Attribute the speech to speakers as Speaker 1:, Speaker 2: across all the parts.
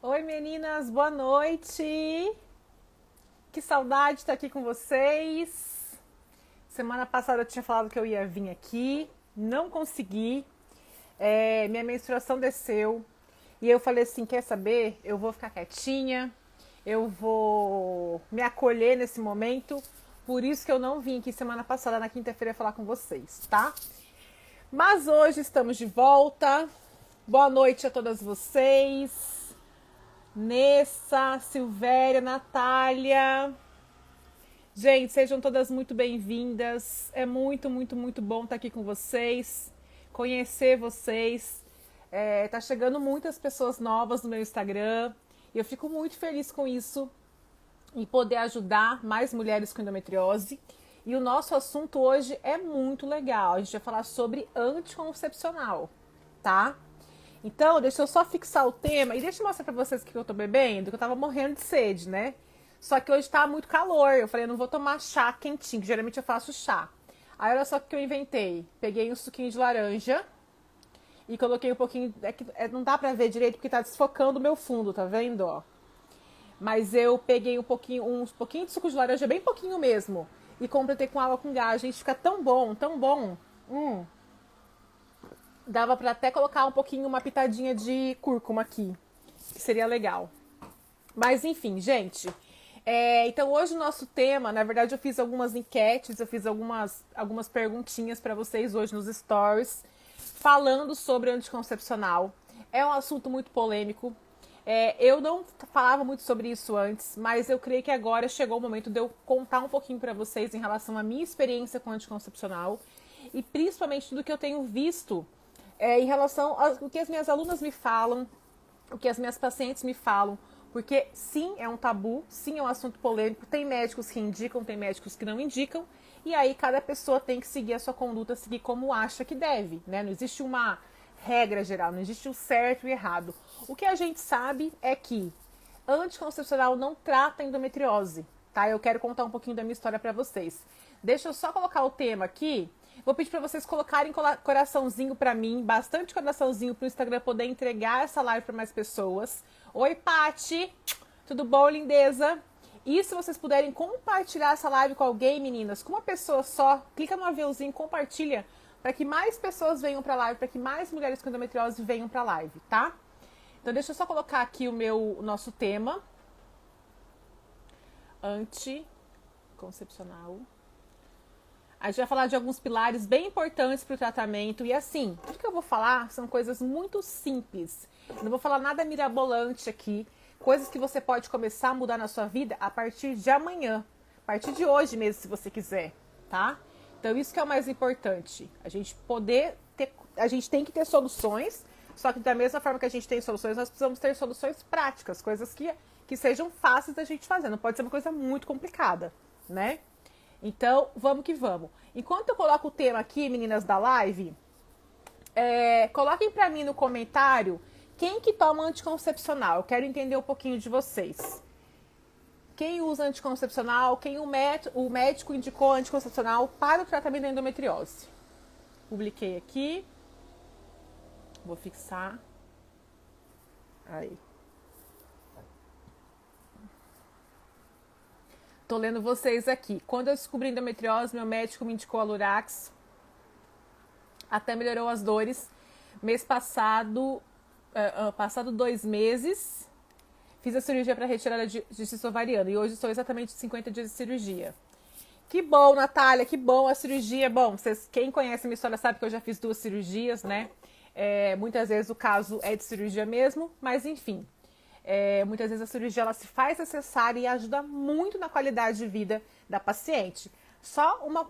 Speaker 1: Oi meninas, boa noite. Que saudade de estar aqui com vocês. Semana passada eu tinha falado que eu ia vir aqui, não consegui. Minha menstruação desceu e eu falei assim, quer saber? Eu vou ficar quietinha, eu vou me acolher nesse momento. Por isso que eu não vim aqui semana passada, na quinta-feira, falar com vocês, tá? Mas hoje estamos de volta. Boa noite a todas vocês. Nessa, Silvéria, Natália. Gente, sejam todas muito bem-vindas. É muito, muito, muito bom estar aqui com vocês, conhecer vocês. Tá chegando muitas pessoas novas no meu Instagram e eu fico muito feliz com isso, em poder ajudar mais mulheres com endometriose. E o nosso assunto hoje é muito legal. A gente vai falar sobre anticoncepcional, tá? Então, deixa eu só fixar o tema e deixa eu mostrar pra vocês o que eu tô bebendo, que eu tava morrendo de sede, né? Só que hoje tá muito calor. Eu falei, eu não vou tomar chá quentinho, que geralmente eu faço chá. Aí olha só o que eu inventei. Peguei um suquinho de laranja e coloquei um pouquinho. Não dá pra ver direito porque tá desfocando o meu fundo, tá vendo? Ó. Mas eu peguei uns pouquinho de suco de laranja, bem pouquinho mesmo. E completei com água com gás. Gente, fica tão bom, tão bom. Dava pra até colocar um pouquinho, uma pitadinha de cúrcuma aqui, que seria legal. Mas enfim, gente. Então hoje o nosso tema, na verdade eu fiz algumas enquetes, eu fiz algumas perguntinhas pra vocês hoje nos stories, falando sobre anticoncepcional. É um assunto muito polêmico. Eu não falava muito sobre isso antes, mas eu creio que agora chegou o momento de eu contar um pouquinho pra vocês em relação à minha experiência com anticoncepcional e principalmente do que eu tenho visto em relação ao que as minhas alunas me falam, o que as minhas pacientes me falam, porque sim, é um tabu, sim, é um assunto polêmico, tem médicos que indicam, tem médicos que não indicam, e aí cada pessoa tem que seguir a sua conduta, seguir como acha que deve, né? Não existe uma regra geral, não existe o certo e o errado. O que a gente sabe é que anticoncepcional não trata endometriose, tá? Eu quero contar um pouquinho da minha história pra vocês. Deixa eu só colocar o tema aqui. Vou pedir para vocês colocarem coraçãozinho para mim, bastante coraçãozinho para o Instagram poder entregar essa live para mais pessoas. Oi, Pati! Tudo bom, lindeza? E se vocês puderem compartilhar essa live com alguém, meninas, com uma pessoa só, clica no aviãozinho, compartilha, para que mais pessoas venham para a live, para que mais mulheres com endometriose venham para a live, tá? Então deixa eu só colocar aqui o nosso tema. Anticoncepcional. A gente vai falar de alguns pilares bem importantes para o tratamento. E assim, tudo que eu vou falar são coisas muito simples. Eu não vou falar nada mirabolante aqui. Coisas que você pode começar a mudar na sua vida a partir de amanhã. A partir de hoje mesmo, se você quiser, tá? Então isso que é o mais importante. A gente tem que ter soluções. Só que da mesma forma que a gente tem soluções, nós precisamos ter soluções práticas. Coisas que sejam fáceis da gente fazer. Não pode ser uma coisa muito complicada, né? Então, vamos que vamos. Enquanto eu coloco o tema aqui, meninas da live, coloquem pra mim no comentário quem que toma anticoncepcional. Eu quero entender um pouquinho de vocês. Quem usa anticoncepcional, quem o médico indicou anticoncepcional para o tratamento da endometriose. Publiquei aqui. Vou fixar. Aí. Tô lendo vocês aqui. Quando eu descobri endometriose, meu médico me indicou a Lurax. Até melhorou as dores. Mês passado, passado 2 meses, fiz a cirurgia para retirada de cisto ovariano. E hoje estou exatamente 50 dias de cirurgia. Que bom, Natália, que bom a cirurgia. Bom, quem conhece a minha história sabe que eu já fiz 2 cirurgias, né? Muitas vezes o caso é de cirurgia mesmo, mas enfim. Muitas vezes a cirurgia ela se faz necessária e ajuda muito na qualidade de vida da paciente. Só uma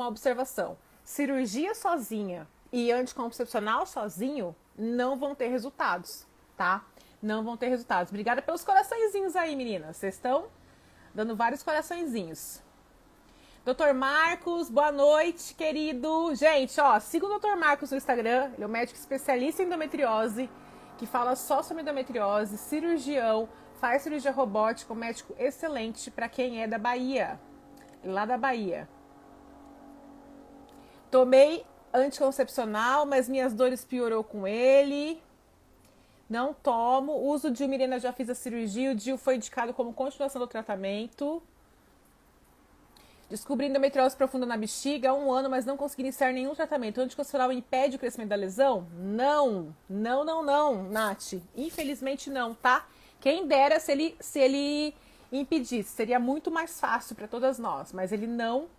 Speaker 1: observação. Cirurgia sozinha e anticoncepcional sozinho não vão ter resultados, tá? Não vão ter resultados. Obrigada pelos coraçõezinhos aí, meninas. Vocês estão dando vários coraçõezinhos. Doutor Marcos, boa noite, querido. Gente, ó, siga o Dr. Marcos no Instagram. Ele é um médico especialista em endometriose, que fala só sobre endometriose, cirurgião, faz cirurgia robótica, um médico excelente para quem é da Bahia, lá da Bahia. Tomei anticoncepcional, mas minhas dores piorou com ele. Não tomo. Uso o Dil Mirena, já fiz a cirurgia. O Dil foi indicado como continuação do tratamento. Descobri endometriose profunda na bexiga há 1 ano, mas não consegui iniciar nenhum tratamento. O anticoncepcional impede o crescimento da lesão? Não. Não, Nath. Infelizmente não, tá? Quem dera se ele impedisse. Seria muito mais fácil para todas nós, mas ele não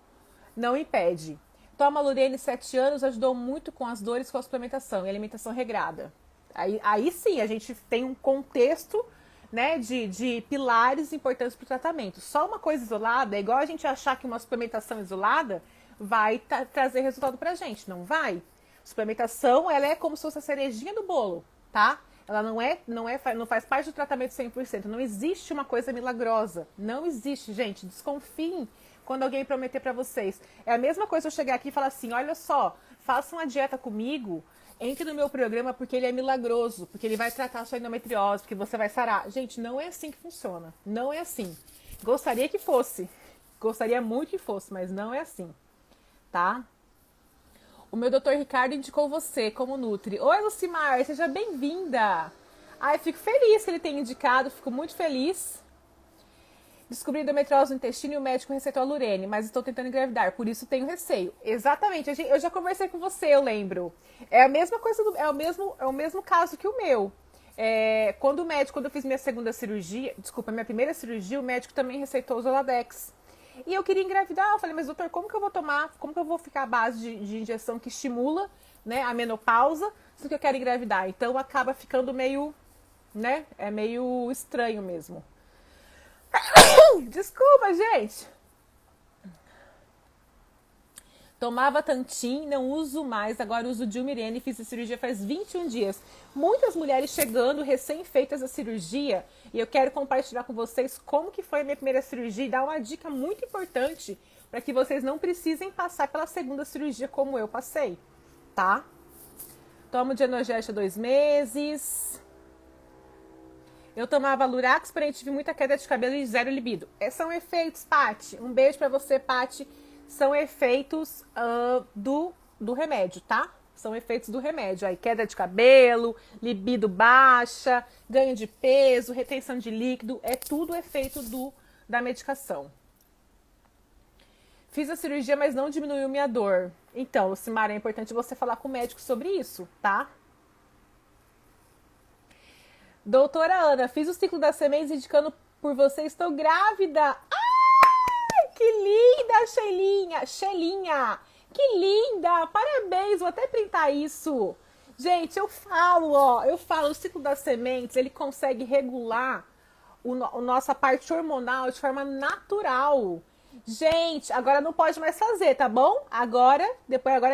Speaker 1: impede. Toma Lurene 7 anos, ajudou muito com as dores com a suplementação e alimentação regrada. Aí sim, a gente tem um contexto, né, de pilares importantes para o tratamento. Só uma coisa isolada, é igual a gente achar que uma suplementação isolada vai trazer resultado pra gente. Não vai. Suplementação, ela é como se fosse a cerejinha do bolo, tá? Ela não faz parte do tratamento 100%. Não existe uma coisa milagrosa. Não existe, gente. Desconfiem quando alguém prometer pra vocês. É a mesma coisa eu chegar aqui e falar assim, olha só, faça uma dieta comigo, entre no meu programa porque ele é milagroso, porque ele vai tratar a sua endometriose, porque você vai sarar. Gente, não é assim que funciona. Não é assim. Gostaria que fosse. Gostaria muito que fosse, mas não é assim. Tá? O meu doutor Ricardo indicou você como Nutri. Oi, Lucimar, seja bem-vinda. Ai, fico feliz que ele tenha indicado, fico muito feliz. Descobri endometriose no intestino e o médico receitou a Lurene, mas estou tentando engravidar, por isso tenho receio. Exatamente, eu já conversei com você, eu lembro. É a mesma coisa, é o mesmo caso que o meu. Quando eu fiz minha minha primeira cirurgia, o médico também receitou o Zoladex. E eu queria engravidar, eu falei, mas doutor, como que eu vou tomar, como que eu vou ficar à base de injeção que estimula, né, a menopausa, se que eu quero engravidar? Então acaba ficando meio, né, é meio estranho mesmo. Desculpa, gente. Tomava Tantim, não uso mais, agora uso Dilmirene, fiz a cirurgia faz 21 dias. Muitas mulheres chegando, recém-feitas a cirurgia, e eu quero compartilhar com vocês como que foi a minha primeira cirurgia e dar uma dica muito importante para que vocês não precisem passar pela segunda cirurgia como eu passei, tá? Tomo de Energética há 2 meses. Eu tomava Lurax, porém tive muita queda de cabelo e zero libido. São efeitos, Paty. Um beijo pra você, Paty. São efeitos do remédio, tá? São efeitos do remédio. Aí, queda de cabelo, libido baixa, ganho de peso, retenção de líquido. É tudo efeito da medicação. Fiz a cirurgia, mas não diminuiu minha dor. Então, Lucimara, é importante você falar com o médico sobre isso, tá? Doutora Ana, fiz o ciclo das sementes indicando por você, estou grávida. Ai, que linda, Xelinha. Que linda, parabéns, vou até printar isso. Gente, eu falo, o ciclo das sementes, ele consegue regular a nossa parte hormonal de forma natural. Gente, agora não pode mais fazer, tá bom? Agora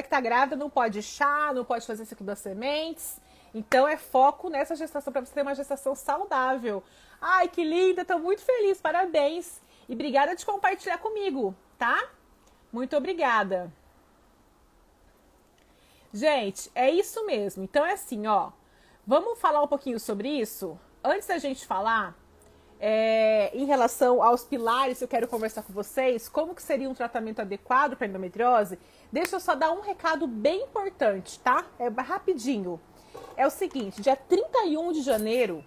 Speaker 1: que tá grávida, não pode chá, não pode fazer ciclo das sementes. Então é foco nessa gestação para você ter uma gestação saudável. Ai, que linda, tô muito feliz, parabéns. E obrigada de compartilhar comigo, tá? Muito obrigada. Gente, é isso mesmo. Então é assim, ó. Vamos falar um pouquinho sobre isso? Antes da gente falar, em relação aos pilares, eu quero conversar com vocês, como que seria um tratamento adequado para endometriose. Deixa eu só dar um recado bem importante, tá? É rapidinho. É o seguinte, dia 31 de janeiro,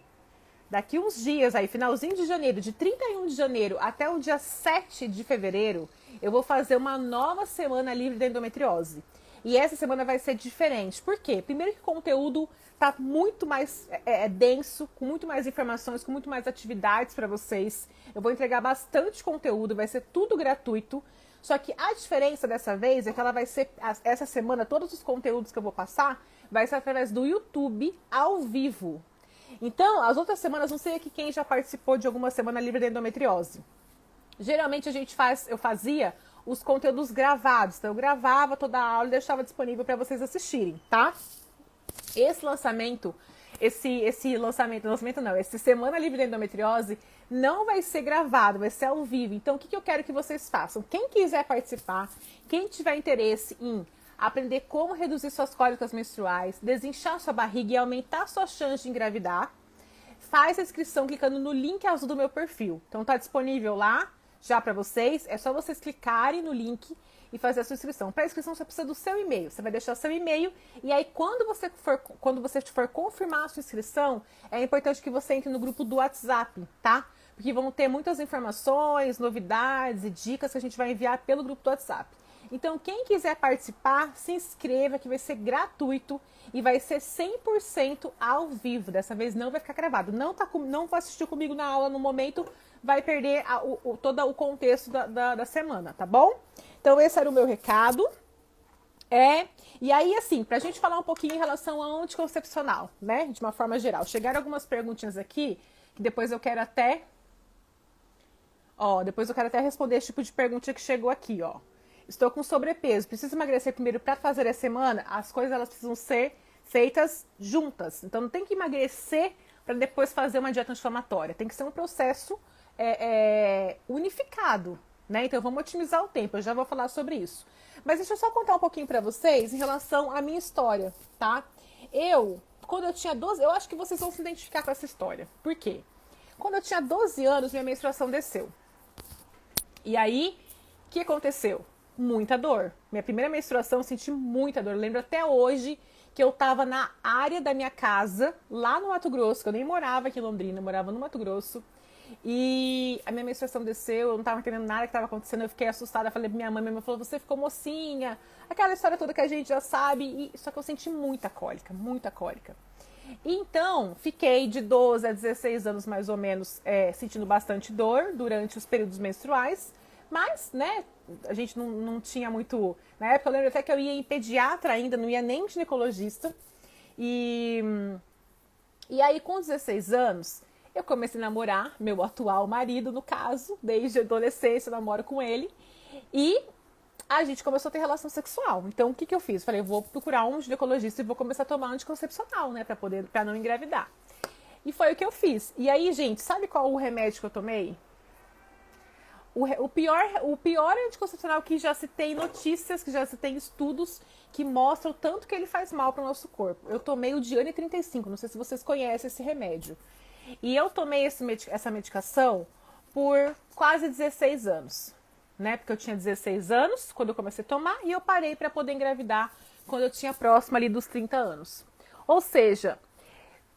Speaker 1: daqui uns dias aí, finalzinho de janeiro, de 31 de janeiro até o dia 7 de fevereiro, eu vou fazer uma nova semana livre da endometriose. E essa semana vai ser diferente. Por quê? Primeiro que o conteúdo tá muito mais denso, com muito mais informações, com muito mais atividades para vocês. Eu vou entregar bastante conteúdo, vai ser tudo gratuito. Só que a diferença dessa vez é que ela vai ser, essa semana, todos os conteúdos que eu vou passar, vai ser através do YouTube ao vivo. Então, as outras semanas, não sei aqui quem já participou de alguma semana livre da endometriose. Geralmente eu fazia os conteúdos gravados. Então, eu gravava toda a aula e deixava disponível para vocês assistirem, tá? Essa semana livre da endometriose não vai ser gravado, vai ser ao vivo. Então, o que eu quero que vocês façam? Quem quiser participar, quem tiver interesse em aprender como reduzir suas cólicas menstruais, desinchar sua barriga e aumentar sua chance de engravidar, faz a inscrição clicando no link azul do meu perfil. Então, tá disponível lá já para vocês. É só vocês clicarem no link e fazer a sua inscrição. Para a inscrição você precisa do seu e-mail. Você vai deixar o seu e-mail e aí quando você for confirmar a sua inscrição, é importante que você entre no grupo do WhatsApp, tá? Porque vão ter muitas informações, novidades e dicas que a gente vai enviar pelo grupo do WhatsApp. Então, quem quiser participar, se inscreva, que vai ser gratuito e vai ser 100% ao vivo. Dessa vez não vai ficar gravado. Não vai assistir comigo na aula no momento, vai perder todo o contexto da semana, tá bom? Então, esse era o meu recado. E aí, assim, pra gente falar um pouquinho em relação ao anticoncepcional, né? De uma forma geral. Chegaram algumas perguntinhas aqui, que depois eu quero até... depois eu quero até responder esse tipo de pergunta que chegou aqui, ó. Estou com sobrepeso, preciso emagrecer primeiro para fazer a semana? As coisas elas precisam ser feitas juntas. Então não tem que emagrecer para depois fazer uma dieta anti-inflamatória. Tem que ser um processo unificado, né? Então vamos otimizar o tempo, eu já vou falar sobre isso. Mas deixa eu só contar um pouquinho para vocês em relação à minha história, tá? Quando eu tinha 12, eu acho que vocês vão se identificar com essa história. Por quê? Quando eu tinha 12 anos, minha menstruação desceu. E aí, o que aconteceu? Muita dor. Minha primeira menstruação eu senti muita dor. Eu lembro até hoje que eu tava na área da minha casa, lá no Mato Grosso, que eu nem morava aqui em Londrina, eu morava no Mato Grosso. E a minha menstruação desceu, eu não tava entendendo nada que estava acontecendo, eu fiquei assustada, falei pra minha mãe falou, você ficou mocinha, aquela história toda que a gente já sabe, só que eu senti muita cólica, muita cólica. Então, fiquei de 12 a 16 anos mais ou menos sentindo bastante dor durante os períodos menstruais, mas, né, a gente não tinha muito... Na época eu lembro até que eu ia em pediatra ainda, não ia nem em ginecologista. E aí com 16 anos, eu comecei a namorar meu atual marido, no caso, desde a adolescência eu namoro com ele. E a gente começou a ter relação sexual. Então, o que eu fiz? Falei, eu vou procurar um ginecologista e vou começar a tomar anticoncepcional, né, pra não engravidar. E foi o que eu fiz. E aí, gente, sabe qual o remédio que eu tomei? O pior anticoncepcional que já se tem notícias, que já se tem estudos que mostram o tanto que ele faz mal para o nosso corpo. Eu tomei o Diane 35, não sei se vocês conhecem esse remédio. E eu tomei essa medicação por quase 16 anos, né? Porque eu tinha 16 anos quando eu comecei a tomar e eu parei para poder engravidar quando eu tinha próximo ali dos 30 anos. Ou seja,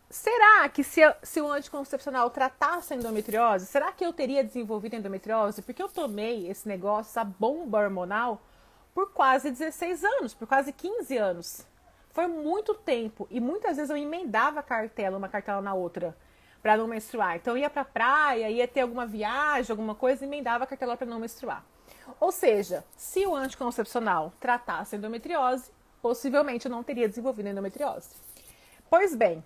Speaker 1: será que se o anticoncepcional tratasse a endometriose, será que eu teria desenvolvido endometriose? Porque eu tomei esse negócio, essa bomba hormonal, por quase 16 anos, por quase 15 anos. Foi muito tempo e muitas vezes eu emendava uma cartela na outra, para não menstruar. Então eu ia pra praia, ia ter alguma viagem, alguma coisa, e emendava a cartela para não menstruar. Ou seja, se o anticoncepcional tratasse a endometriose, possivelmente eu não teria desenvolvido endometriose. Pois bem,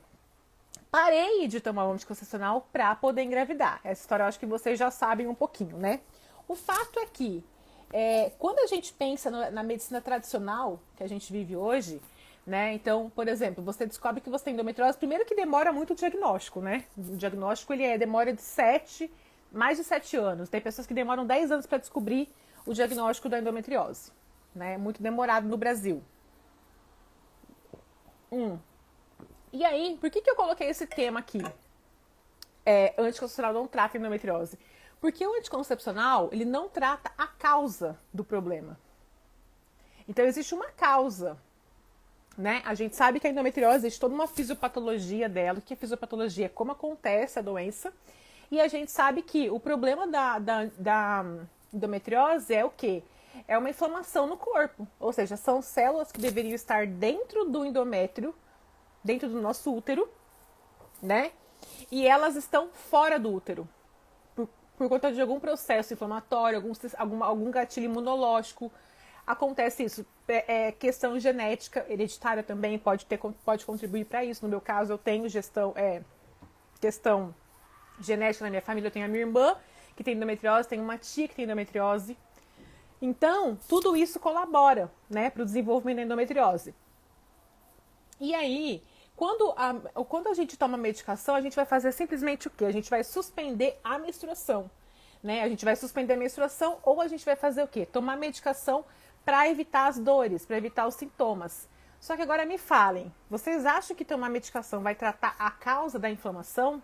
Speaker 1: parei de tomar o anticoncepcional para poder engravidar. Essa história eu acho que vocês já sabem um pouquinho, né? O fato é que, quando a gente pensa na medicina tradicional que a gente vive hoje, né? Então, por exemplo, você descobre que você tem endometriose, primeiro que demora muito o diagnóstico, né? O diagnóstico demora mais de 7 anos. Tem pessoas que demoram 10 anos para descobrir o diagnóstico da endometriose, né? É muito demorado no Brasil. E aí, por que eu coloquei esse tema aqui? Anticoncepcional não trata endometriose. Porque o anticoncepcional, ele não trata a causa do problema. Então, existe uma causa, né? A gente sabe que a endometriose existe toda uma fisiopatologia dela. O que é fisiopatologia? Como acontece a doença. E a gente sabe que o problema da endometriose é o quê? É uma inflamação no corpo. Ou seja, são células que deveriam estar dentro do endométrio, dentro do nosso útero, né? E elas estão fora do útero. Por conta de algum processo inflamatório, algum gatilho imunológico. Acontece isso. Questão genética, hereditária também pode contribuir para isso. No meu caso, eu tenho questão genética na minha família. Eu tenho a minha irmã, que tem endometriose, tenho uma tia que tem endometriose. Então, tudo isso colabora, né, para o desenvolvimento da endometriose. E aí, quando a gente toma medicação, a gente vai fazer simplesmente o quê? A gente vai suspender a menstruação, né? A gente vai suspender a menstruação ou a gente vai fazer o quê? Tomar medicação para evitar as dores, para evitar os sintomas. Só que agora me falem, vocês acham que tomar medicação vai tratar a causa da inflamação?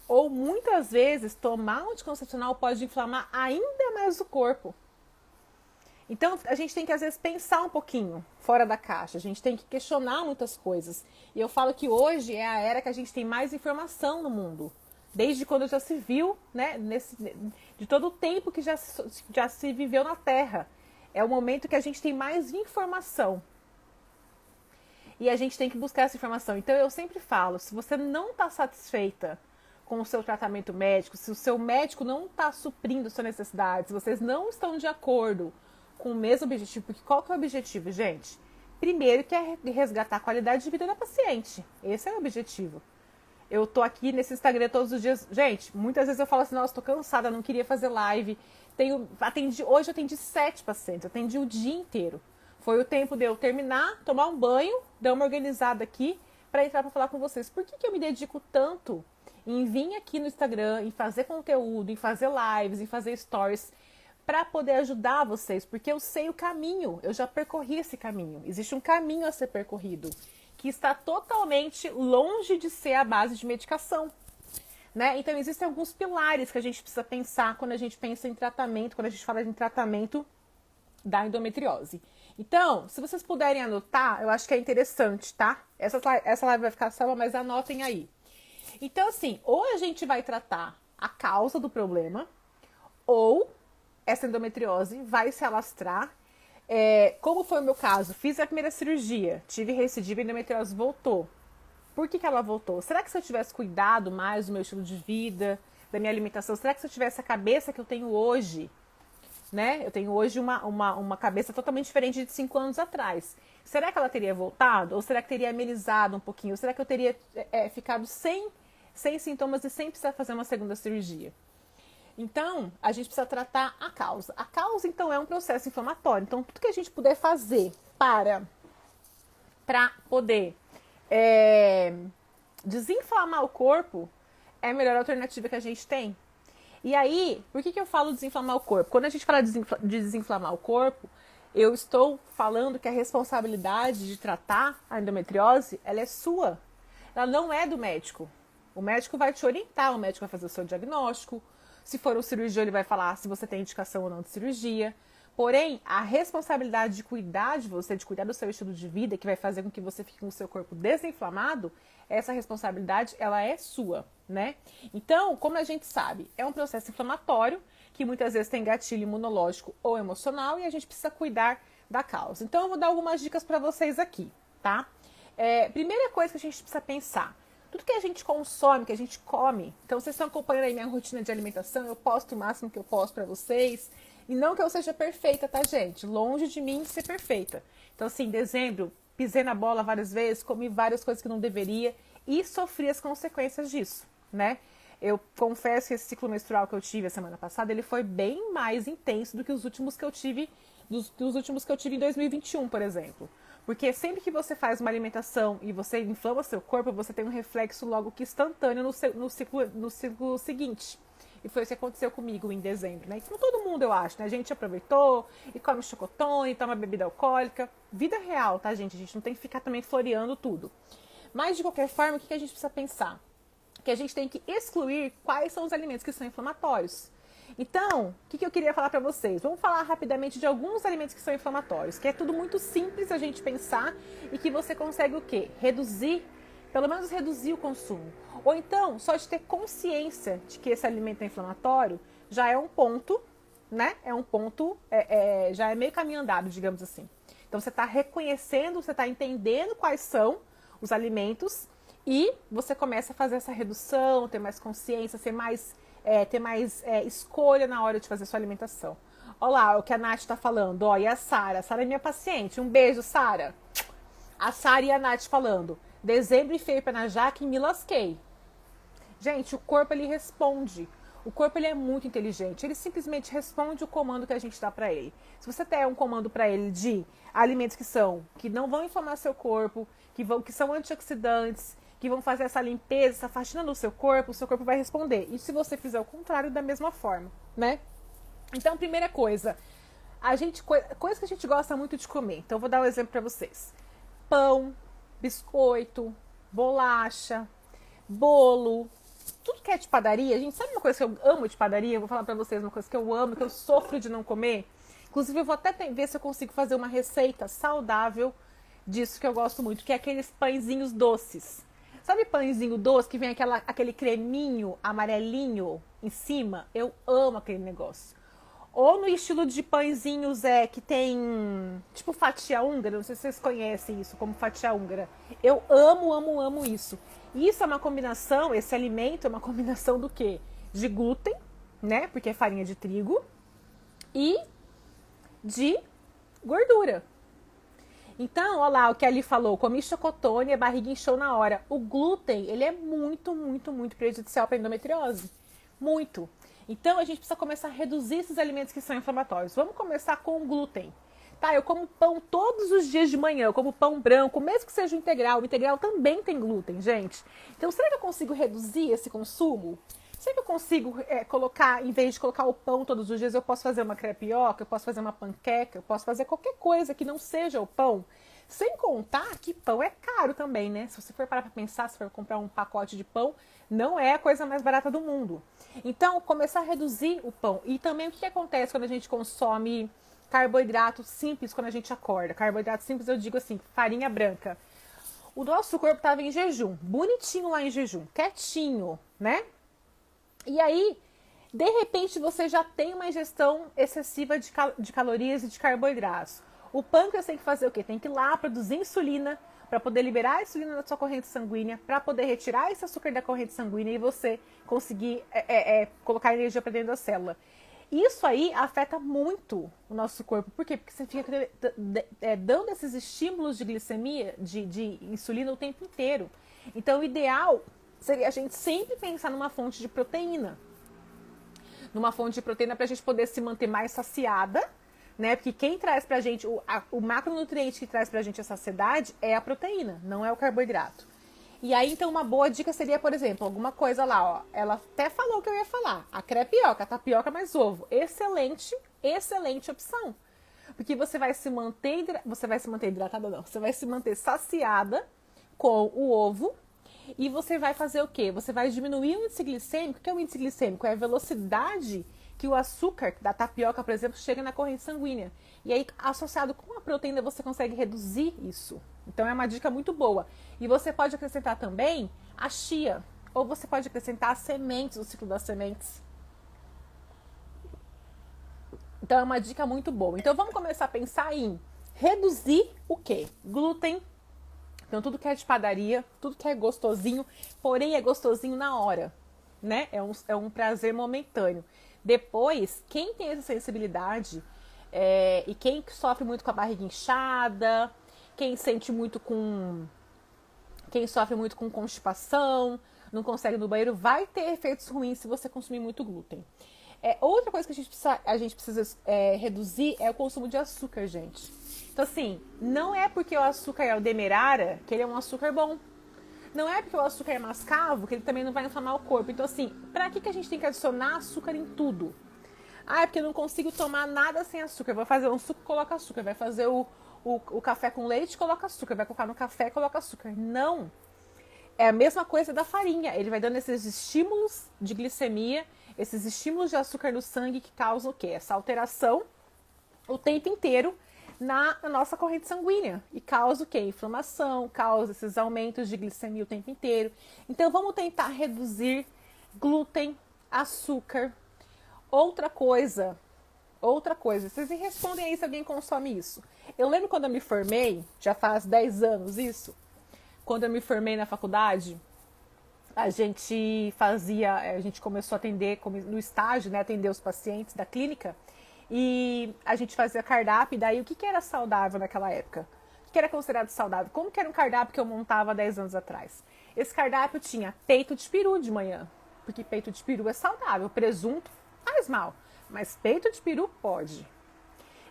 Speaker 1: Ou muitas vezes tomar um anticoncepcional pode inflamar ainda mais o corpo. Então, a gente tem que, às vezes, pensar um pouquinho fora da caixa. A gente tem que questionar muitas coisas. E eu falo que hoje é a era que a gente tem mais informação no mundo. Desde quando já se viu, né? De todo o tempo que já se viveu na Terra. É o momento que a gente tem mais informação. E a gente tem que buscar essa informação. Então, eu sempre falo, se você não está satisfeita com o seu tratamento médico, se o seu médico não está suprindo sua necessidade, se vocês não estão de acordo com o mesmo objetivo, porque qual que é o objetivo, gente? Primeiro que é resgatar a qualidade de vida da paciente. Esse é o objetivo. Eu tô aqui nesse Instagram todos os dias. Gente, muitas vezes eu falo assim, nossa, tô cansada, não queria fazer live. Hoje eu atendi 7 pacientes, eu atendi o dia inteiro. Foi o tempo de eu terminar, tomar um banho, dar uma organizada aqui, para entrar para falar com vocês. Por que eu me dedico tanto em vir aqui no Instagram, em fazer conteúdo, em fazer lives, em fazer stories, para poder ajudar vocês? Porque eu sei o caminho, eu já percorri esse caminho. Existe um caminho a ser percorrido, que está totalmente longe de ser a base de medicação. Né? Então, existem alguns pilares que a gente precisa pensar quando a gente pensa em tratamento, quando a gente fala em tratamento da endometriose. Então, se vocês puderem anotar, eu acho que é interessante, tá? Essa live vai ficar salva, mas anotem aí. Então, assim, ou a gente vai tratar a causa do problema, ou essa endometriose vai se alastrar. Como foi o meu caso, fiz a primeira cirurgia, tive recidiva, a endometriose voltou. Por que ela voltou? Será que se eu tivesse cuidado mais do meu estilo de vida, da minha alimentação, será que se eu tivesse a cabeça que eu tenho hoje, né? Eu tenho hoje uma cabeça totalmente diferente de 5 anos atrás. Será que ela teria voltado? Ou será que teria amenizado um pouquinho? Ou será que eu teria ficado sem sintomas e sem precisar fazer uma segunda cirurgia? Então, a gente precisa tratar a causa. A causa, então, é um processo inflamatório. Então, tudo que a gente puder fazer para poder desinflamar o corpo é a melhor alternativa que a gente tem. E aí, por que eu falo desinflamar o corpo? Quando a gente fala de desinflamar o corpo, eu estou falando que a responsabilidade de tratar a endometriose, ela é sua. Ela não é do médico. O médico vai te orientar, o médico vai fazer o seu diagnóstico. Se for um cirurgião, ele vai falar se você tem indicação ou não de cirurgia. Porém, a responsabilidade de cuidar de você, de cuidar do seu estilo de vida, que vai fazer com que você fique com o seu corpo desinflamado, essa responsabilidade, ela é sua, né? Então, como a gente sabe, é um processo inflamatório, que muitas vezes tem gatilho imunológico ou emocional, e a gente precisa cuidar da causa. Então, eu vou dar algumas dicas para vocês aqui, tá? Primeira coisa que a gente precisa pensar, tudo que a gente consome, que a gente come, então vocês estão acompanhando aí minha rotina de alimentação, eu posto o máximo que eu posso para vocês, e não que eu seja perfeita, tá, gente? Longe de mim ser perfeita. Então, assim, em dezembro, pisei na bola várias vezes, comi várias coisas que não deveria e sofri as consequências disso, né? Eu confesso que esse ciclo menstrual que eu tive a semana passada, ele foi bem mais intenso do que os últimos que eu tive, dos últimos que eu tive em 2021, por exemplo. Porque sempre que você faz uma alimentação e você inflama seu corpo, você tem um reflexo logo que instantâneo no ciclo seguinte. E foi isso que aconteceu comigo em dezembro, né? Com todo mundo, eu acho, né? A gente aproveitou e come chocotone, toma bebida alcoólica. Vida real, tá, gente? A gente não tem que ficar também floreando tudo. Mas, de qualquer forma, o que a gente precisa pensar? Que a gente tem que excluir quais são os alimentos que são inflamatórios. Então, o que eu queria falar para vocês? Vamos falar rapidamente de alguns alimentos que são inflamatórios, que é tudo muito simples a gente pensar e que você consegue o quê? Pelo menos reduzir o consumo. Ou então, só de ter consciência de que esse alimento é inflamatório, já é um ponto, né? É um ponto, já é meio caminho andado, digamos assim. Então, você está reconhecendo, você está entendendo quais são os alimentos e você começa a fazer essa redução, ter mais consciência, ter mais escolha na hora de fazer sua alimentação. Olha lá o que a Nath está falando. Ó, e a Sara? A Sara é minha paciente. Um beijo, Sara. A Sara e a Nath falando. Dezembro e feio na Jaque e me lasquei. Gente, o corpo ele responde. O corpo ele é muito inteligente. Ele simplesmente responde o comando que a gente dá para ele. Se você der um comando para ele de alimentos que não vão inflamar seu corpo, que são antioxidantes, que vão fazer essa limpeza, essa faxina no seu corpo, o seu corpo vai responder. E se você fizer o contrário, da mesma forma, né? Então, primeira coisa, coisa que a gente gosta muito de comer. Então, eu vou dar um exemplo para vocês. Pão, biscoito, bolacha, bolo, tudo que é de padaria. A gente sabe uma coisa que eu amo de padaria? Eu vou falar pra vocês uma coisa que eu amo, que eu sofro de não comer, Inclusive, eu vou até ver se eu consigo fazer uma receita saudável disso que eu gosto muito, que é aqueles pãezinhos doces. Sabe pãezinho doce que vem aquele creminho amarelinho em cima? Eu amo aquele negócio. Ou no estilo de pãezinhos que tem tipo fatia húngara, não sei se vocês conhecem isso como fatia húngara. Eu amo, amo, amo isso. Isso é uma combinação, esse alimento é uma combinação do quê? De glúten, né? Porque é farinha de trigo, e de gordura. Então, olha lá o que a Ali falou, comi chocotone e a barriga inchou na hora. O glúten, ele é muito, muito, muito prejudicial para a endometriose. Muito. Então, a gente precisa começar a reduzir esses alimentos que são inflamatórios. Vamos começar com o glúten. Tá, eu como pão todos os dias de manhã, eu como pão branco, mesmo que seja o integral também tem glúten, gente. Então, será que eu consigo reduzir esse consumo? Será que eu consigo colocar, em vez de colocar o pão todos os dias, eu posso fazer uma crepioca, eu posso fazer uma panqueca, eu posso fazer qualquer coisa que não seja o pão? Sem contar que pão é caro também, né? Se você for parar pra pensar, se for comprar um pacote de pão, não é a coisa mais barata do mundo. Então, começar a reduzir o pão. E também o que acontece quando a gente consome carboidrato simples quando a gente acorda? Carboidrato simples eu digo assim, farinha branca. O nosso corpo estava em jejum, bonitinho lá em jejum, quietinho, né? E aí, de repente, você já tem uma ingestão excessiva de calorias e de carboidratos. O pâncreas tem que fazer o quê? Tem que ir lá produzir insulina para poder liberar a insulina da sua corrente sanguínea, para poder retirar esse açúcar da corrente sanguínea e você conseguir colocar energia para dentro da célula. Isso aí afeta muito o nosso corpo. Por quê? Porque você fica dando esses estímulos de glicemia, de insulina o tempo inteiro. Então, o ideal seria a gente sempre pensar numa fonte de proteína. Numa fonte de proteína para a gente poder se manter mais saciada, né? Porque quem traz pra gente, o macronutriente que traz pra gente a saciedade é a proteína, não é o carboidrato. E aí, então, uma boa dica seria, por exemplo, alguma coisa lá, ó. Ela até falou que eu ia falar. A crepioca, a tapioca mais ovo. Excelente, excelente opção. Porque você vai se manter hidratada, não. Você vai se manter saciada com o ovo. E você vai fazer o quê? Você vai diminuir o índice glicêmico. O que é o índice glicêmico? É a velocidade que o açúcar da tapioca, por exemplo, chega na corrente sanguínea. E aí, associado com a proteína, você consegue reduzir isso. Então, é uma dica muito boa. E você pode acrescentar também a chia. Ou você pode acrescentar as sementes, o ciclo das sementes. Então, é uma dica muito boa. Então, vamos começar a pensar em reduzir o quê? Glúten. Então, tudo que é de padaria, tudo que é gostosinho, porém é gostosinho na hora, né? É um prazer momentâneo. Depois, quem tem essa sensibilidade e quem sofre muito com a barriga inchada, quem sofre muito com constipação, não consegue ir no banheiro, vai ter efeitos ruins se você consumir muito glúten. Outra coisa que a gente precisa reduzir é o consumo de açúcar, gente. Então, assim, não é porque o açúcar é o demerara que ele é um açúcar bom. Não é porque o açúcar é mascavo que ele também não vai inflamar o corpo. Então, assim, pra que a gente tem que adicionar açúcar em tudo? Ah, é porque eu não consigo tomar nada sem açúcar. Vou fazer um suco, coloca açúcar. Vai fazer o café com leite, coloca açúcar. Vai colocar no café, coloca açúcar. Não. É a mesma coisa da farinha. Ele vai dando esses estímulos de glicemia, esses estímulos de açúcar no sangue que causam o quê? Essa alteração o tempo inteiro na nossa corrente sanguínea. E causa o quê? Inflamação, causa esses aumentos de glicemia o tempo inteiro. Então, vamos tentar reduzir glúten, açúcar. Outra coisa, vocês me respondem aí se alguém consome isso. Eu lembro quando eu me formei, já faz 10 anos isso, quando eu me formei na faculdade, a gente começou a atender no estágio, né, atender os pacientes da clínica, e a gente fazia cardápio. E daí o que era saudável naquela época? O que era considerado saudável? Como que era um cardápio que eu montava 10 anos atrás? Esse cardápio tinha peito de peru de manhã, porque peito de peru é saudável, presunto faz mal, mas peito de peru pode.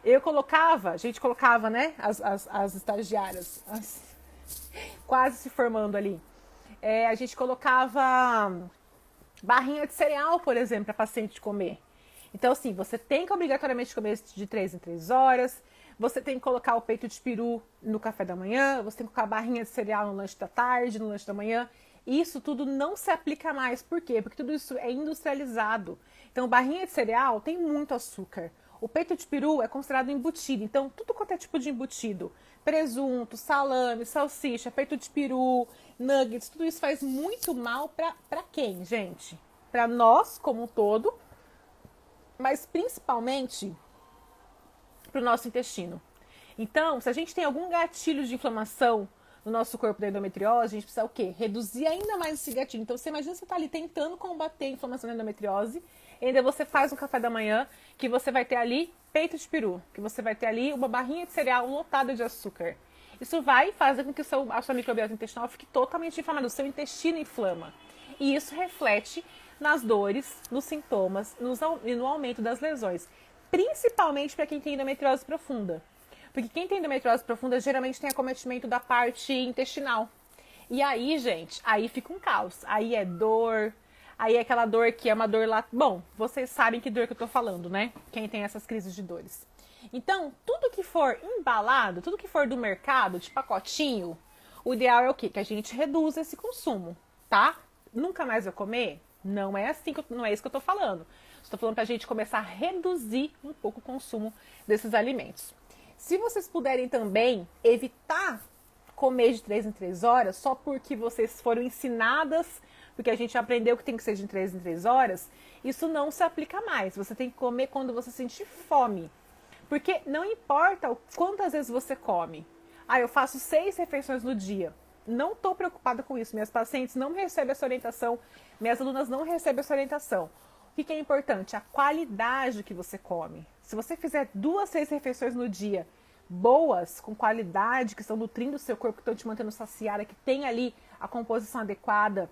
Speaker 1: A gente colocava, né, as estagiárias, quase se formando ali. A gente colocava barrinha de cereal, por exemplo, para paciente comer. Então, assim, você tem que obrigatoriamente comer de 3 em 3 horas, você tem que colocar o peito de peru no café da manhã, você tem que colocar a barrinha de cereal no lanche da tarde, no lanche da manhã. Isso tudo não se aplica mais. Por quê? Porque tudo isso é industrializado. Então, barrinha de cereal tem muito açúcar. O peito de peru é considerado embutido, então tudo quanto é tipo de embutido, presunto, salame, salsicha, peito de peru, nuggets, tudo isso faz muito mal para quem, gente? Para nós como um todo, mas principalmente para o nosso intestino. Então, se a gente tem algum gatilho de inflamação no nosso corpo da endometriose, a gente precisa o quê? Reduzir ainda mais esse gatilho. Então, você imagina você tá ali tentando combater a inflamação da endometriose, e ainda você faz um café da manhã que você vai ter ali peito de peru, que você vai ter ali uma barrinha de cereal lotada de açúcar. Isso vai fazer com que a sua microbiota intestinal fique totalmente inflamada, o seu intestino inflama. E isso reflete nas dores, nos sintomas e no aumento das lesões. Principalmente para quem tem endometriose profunda. Porque quem tem endometriose profunda geralmente tem acometimento da parte intestinal. E aí, gente, aí fica um caos. Aí é dor, aí é aquela dor que é uma dor lá... Bom, vocês sabem que dor que eu tô falando, né? Quem tem essas crises de dores. Então, tudo que for embalado, tudo que for do mercado, de pacotinho, o ideal é o quê? Que a gente reduza esse consumo, tá? Nunca mais vai comer? Não é assim, não é isso que eu tô falando. Estou falando pra gente começar a reduzir um pouco o consumo desses alimentos. Se vocês puderem também evitar comer de 3 em 3 horas, só porque vocês foram ensinadas, porque a gente aprendeu que tem que ser de 3 em 3 horas, isso não se aplica mais. Você tem que comer quando você sentir fome. Porque não importa quantas vezes você come. Ah, eu faço 6 refeições no dia. Não estou preocupada com isso. Minhas pacientes não recebem essa orientação. Minhas alunas não recebem essa orientação. O que é importante? A qualidade que você come. Se você fizer 2, 6 refeições no dia, boas, com qualidade, que estão nutrindo o seu corpo, que estão te mantendo saciada, que tem ali a composição adequada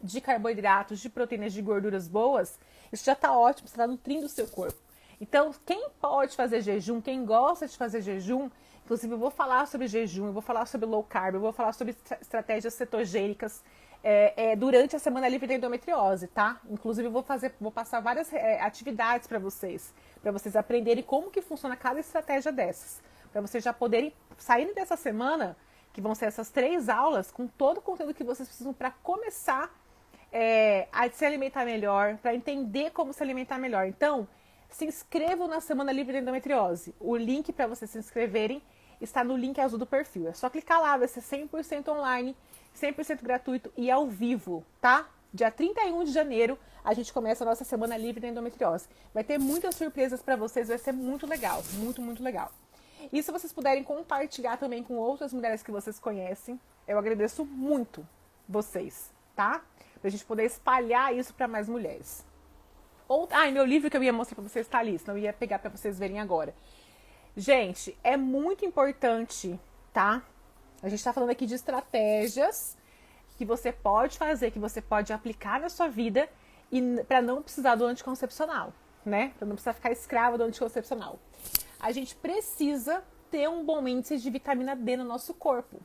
Speaker 1: de carboidratos, de proteínas, de gorduras boas, isso já está ótimo, você está nutrindo o seu corpo. Então, quem pode fazer jejum, quem gosta de fazer jejum, inclusive eu vou falar sobre jejum, eu vou falar sobre low carb, eu vou falar sobre estratégias cetogênicas durante a semana livre da endometriose, tá? Inclusive eu vou passar várias atividades para vocês aprenderem como que funciona cada estratégia dessas, para vocês já poderem sair dessa semana, que vão ser essas 3 aulas, com todo o conteúdo que vocês precisam para começar a se alimentar melhor, para entender como se alimentar melhor. Então, se inscrevam na Semana Livre da Endometriose. O link para vocês se inscreverem está no link azul do perfil. É só clicar lá, vai ser 100% online, 100% gratuito e ao vivo, tá? Dia 31 de janeiro, a gente começa a nossa Semana Livre da Endometriose. Vai ter muitas surpresas para vocês, vai ser muito legal, muito, muito legal. E se vocês puderem compartilhar também com outras mulheres que vocês conhecem, eu agradeço muito vocês, tá? Pra gente poder espalhar isso para mais mulheres. Meu livro que eu ia mostrar pra vocês tá ali, senão eu ia pegar pra vocês verem agora. Gente, é muito importante, tá? A gente tá falando aqui de estratégias que você pode fazer, que você pode aplicar na sua vida e para não precisar do anticoncepcional, né? Pra não precisar ficar escrava do anticoncepcional. A gente precisa ter um bom índice de vitamina D no nosso corpo.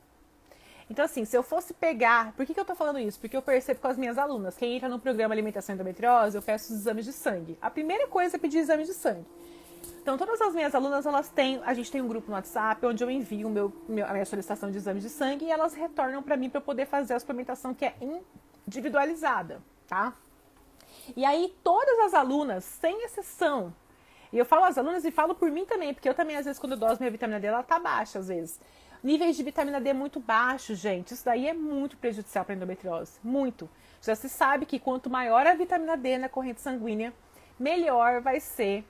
Speaker 1: Então, assim, se eu fosse pegar... Por que eu tô falando isso? Porque eu percebo com as minhas alunas. Quem entra no programa Alimentação e Endometriose, eu peço os exames de sangue. A primeira coisa é pedir exame de sangue. Então, todas as minhas alunas, a gente tem um grupo no WhatsApp, onde eu envio a minha solicitação de exame de sangue e elas retornam para mim para eu poder fazer a suplementação que é individualizada, tá? E aí, todas as alunas, sem exceção, e eu falo as alunas e falo por mim também, porque eu também, às vezes, quando eu dose minha vitamina D, ela tá baixa, às vezes. Níveis de vitamina D muito baixos, gente. Isso daí é muito prejudicial para a endometriose. Muito. Já se sabe que quanto maior a vitamina D na corrente sanguínea, menor vai ser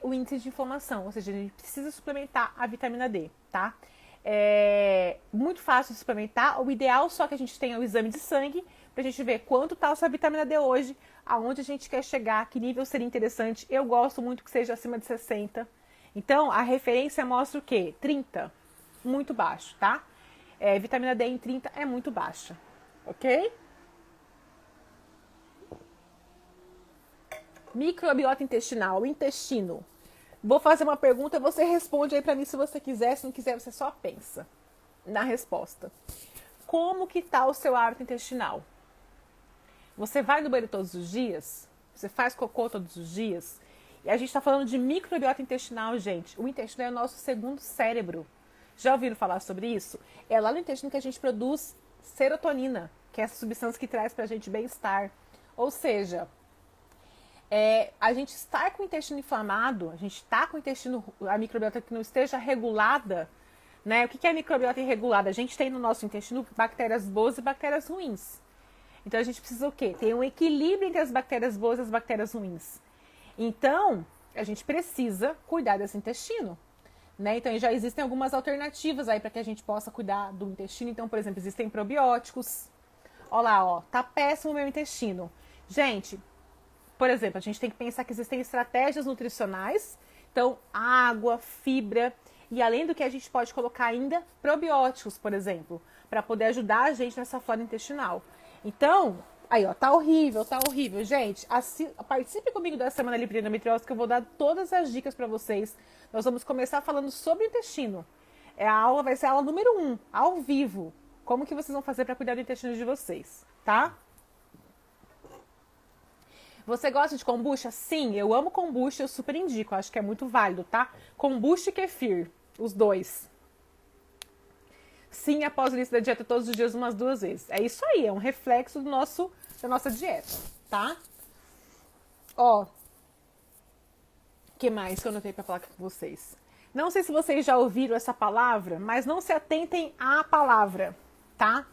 Speaker 1: o índice de inflamação. Ou seja, a gente precisa suplementar a vitamina D, tá? É muito fácil de suplementar. O ideal só que a gente tenha o exame de sangue pra gente ver quanto tá a sua vitamina D hoje, aonde a gente quer chegar, que nível seria interessante. Eu gosto muito que seja acima de 60. Então, a referência mostra o quê? 30. Muito baixo, tá? Vitamina D em 30 é muito baixa, ok? Microbiota intestinal, o intestino. Vou fazer uma pergunta, você responde aí pra mim se você quiser, se não quiser você só pensa na resposta. Como que tá o seu hábito intestinal? Você vai no banheiro todos os dias? Você faz cocô todos os dias? E a gente tá falando de microbiota intestinal, gente. O intestino é o nosso segundo cérebro. Já ouviram falar sobre isso? É lá no intestino que a gente produz serotonina, que é essa substância que traz pra gente bem-estar. Ou seja, a gente estar com o intestino inflamado, a gente está com o intestino, a microbiota que não esteja regulada, né? O que é a microbiota irregulada? A gente tem no nosso intestino bactérias boas e bactérias ruins. Então a gente precisa o quê? Ter um equilíbrio entre as bactérias boas e as bactérias ruins. Então, a gente precisa cuidar desse intestino, né? Então já existem algumas alternativas aí para que a gente possa cuidar do intestino. Então, por exemplo, existem probióticos. Olha lá, ó, tá péssimo o meu intestino. Gente, por exemplo, a gente tem que pensar que existem estratégias nutricionais. Então, água, fibra e além do que a gente pode colocar ainda probióticos, por exemplo, para poder ajudar a gente nessa flora intestinal. Então, aí ó, tá horrível, gente. Participe comigo da Semana Livre de Endometriose que eu vou dar todas as dicas para vocês. Nós vamos começar falando sobre o intestino. A aula vai ser a aula número 1, ao vivo. Como que vocês vão fazer para cuidar do intestino de vocês, tá? Você gosta de kombucha? Sim, eu amo kombucha, eu super indico, acho que é muito válido, tá? Kombucha e kefir, os dois. Sim, após o início da dieta todos os dias, umas 2 vezes. É isso aí, é um reflexo da nossa dieta, tá? Ó, o que mais que eu anotei pra falar com vocês? Não sei se vocês já ouviram essa palavra, mas não se atentem à palavra, tá?